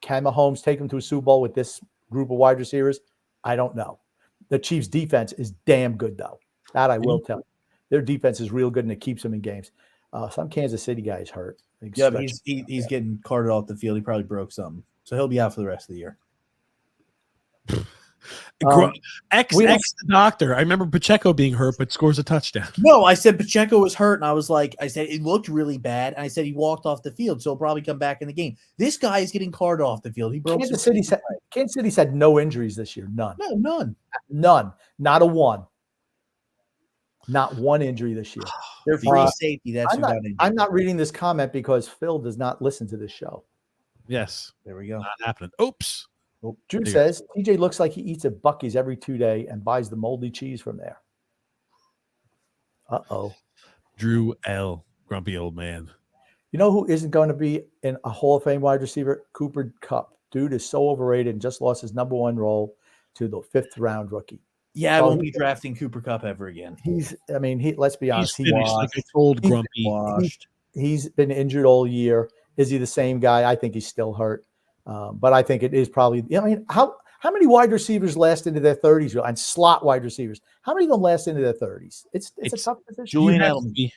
Can Mahomes take him to a Super Bowl with this group of wide receivers? I don't know. The Chiefs' defense is damn good, though. That I will tell you. Their defense is real good, and it keeps them in games. Some Kansas City guys hurt. yeah, but he's getting carted off the field. He probably broke something, so he'll be out for the rest of the year. Ex the doctor. I remember Pacheco being hurt, but scores a touchdown. No, I said Pacheco was hurt, and I said it looked really bad, and I said he walked off the field, so he'll probably come back in the game. This guy is getting carted off the field. He broke. Kansas City's had no injuries this year. None. No, none. Not a one. Not one injury this year. They're free safety. That's I'm not reading this comment because Phil does not listen to this show. Yes. There we go. Not happening. Oops. Drew says TJ looks like he eats at Buc-ee's every 2 days and buys the moldy cheese from there. Uh-oh. Drew L. Grumpy old man. You know who isn't going to be in a Hall of Fame wide receiver? Cooper Kupp. Dude is so overrated and just lost his -- role to the 5th round rookie. Yeah, I won't be drafting Cooper Kupp ever again. Let's be honest. He's finished, like I told Grumpy. He's been injured all year. Is he the same guy? I think he's still hurt. But I think it is probably, how many wide receivers last into their 30s and slot wide receivers? How many of them last into their 30s? It's a tough position. Julian Edelman.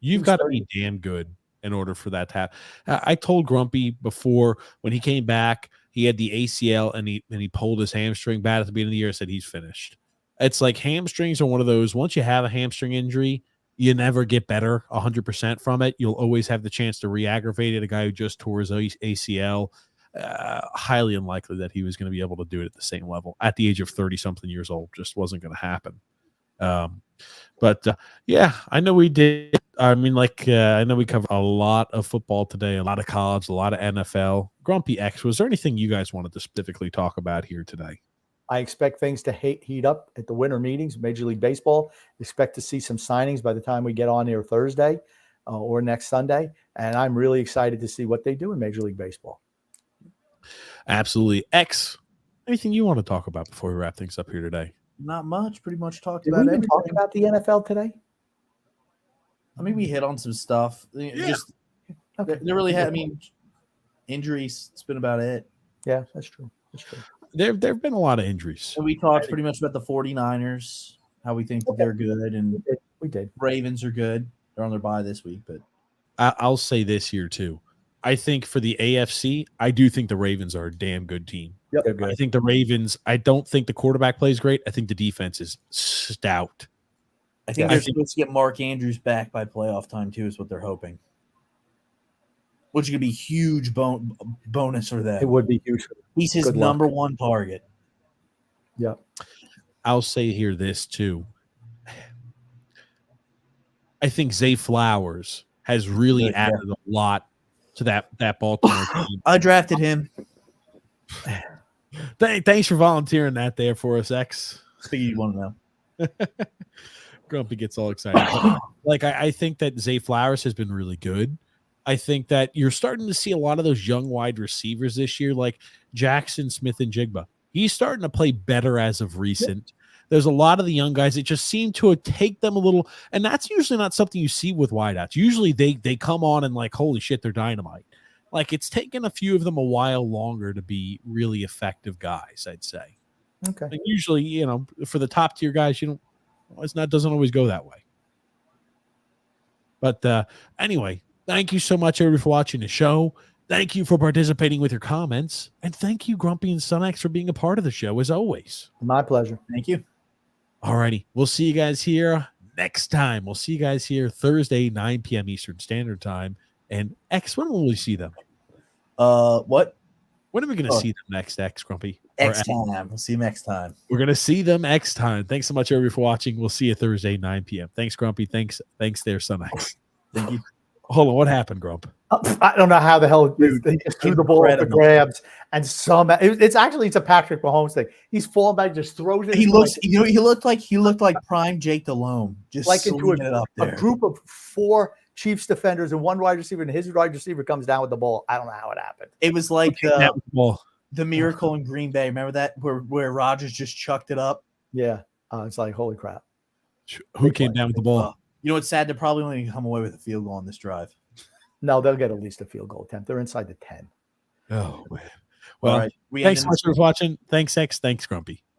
You've got to be damn good in order for that to happen. I told Grumpy before when he came back, he had the ACL and he pulled his hamstring bad at the beginning of the year. I said he's finished. It's like hamstrings are one of those. Once you have a hamstring injury, you never get better 100% from it. You'll always have the chance to re-aggravate it. A guy who just tore his ACL, highly unlikely that he was going to be able to do it at the same level at the age of 30-something years old. Just wasn't going to happen. Yeah, I know we did. I know we covered a lot of football today, a lot of college, a lot of NFL. Grumpy X, was there anything you guys wanted to specifically talk about here today? I expect things to heat up at the winter meetings, Major League Baseball. Expect to see some signings by the time we get on here Thursday or next Sunday. And I'm really excited to see what they do in Major League Baseball. Absolutely. X, anything you want to talk about before we wrap things up here today? Not much. Pretty much talked Did about we even everything. talk about the NFL today? I mean, we hit on some stuff. Just there really had. I mean, injuries. It's been about it. Yeah, that's true. That's true. There have been a lot of injuries. And we talked pretty much about the 49ers, how we think that they're good, and we did. Ravens are good. They're on their bye this week, but I'll say this here too. I think for the AFC, I do think the Ravens are a damn good team. Yep, they're good. I think the Ravens, I don't think the quarterback plays great. I think the defense is stout. I think they're supposed to get Mark Andrews back by playoff time too, is what they're hoping. Which could be huge bonus for them. It would be huge. He's his number one target. Yeah. I'll say here this too. I think Zay Flowers has really added a lot to that Baltimore team. I drafted him. Thanks for volunteering that there for us, X. Figured you want to know. Grumpy gets all excited. But, I think that Zay Flowers has been really good. I think that you're starting to see a lot of those young wide receivers this year, like Jackson Smith-Njigba. He's starting to play better as of recent. There's a lot of the young guys that just seem to take them a little, and that's usually not something you see with wideouts. Usually they come on and like, holy shit, they're dynamite. like it's taken a few of them a while longer to be really effective guys, I'd say. Okay. Like usually, you know, for the top tier guys, doesn't always go that way. But anyway, thank you so much, everybody, for watching the show. Thank you for participating with your comments. And thank you, Grumpy and SunX, for being a part of the show, as always. My pleasure. Thank you. All righty. We'll see you guys here next time. We'll see you guys here Thursday, 9 p.m. Eastern Standard Time. And X, when will we see them? What? When are we going to Oh. see them next, X, Grumpy? Or Next time. We'll see you next time. We're going to see them next time. Thanks so much, everybody, for watching. We'll see you Thursday, 9 p.m. Thanks, Grumpy. Thanks there, SunX. Thank you. Hold on. What happened, Grump? I don't know how the hell he just threw the ball up the Incredible. grabs, and it's a Patrick Mahomes thing. He's falling back, just throws it. He into looks. You know, he looked like prime Jake Delhomme, just like into swinging it up a there. group of 4 Chiefs defenders and 1 wide receiver, and his wide receiver comes down with the ball. I don't know how it happened. It was like Well, the miracle in Green Bay. Remember that where Rodgers just chucked it up. Yeah, it's like holy crap. who came down with the ball? You know what's sad? They're probably only going to come away with a field goal on this drive. No, they'll get at least a field goal attempt. They're inside the 10. Oh, man. Well, All right. thanks so much for watching. Thanks, X. Thanks, Grumpy.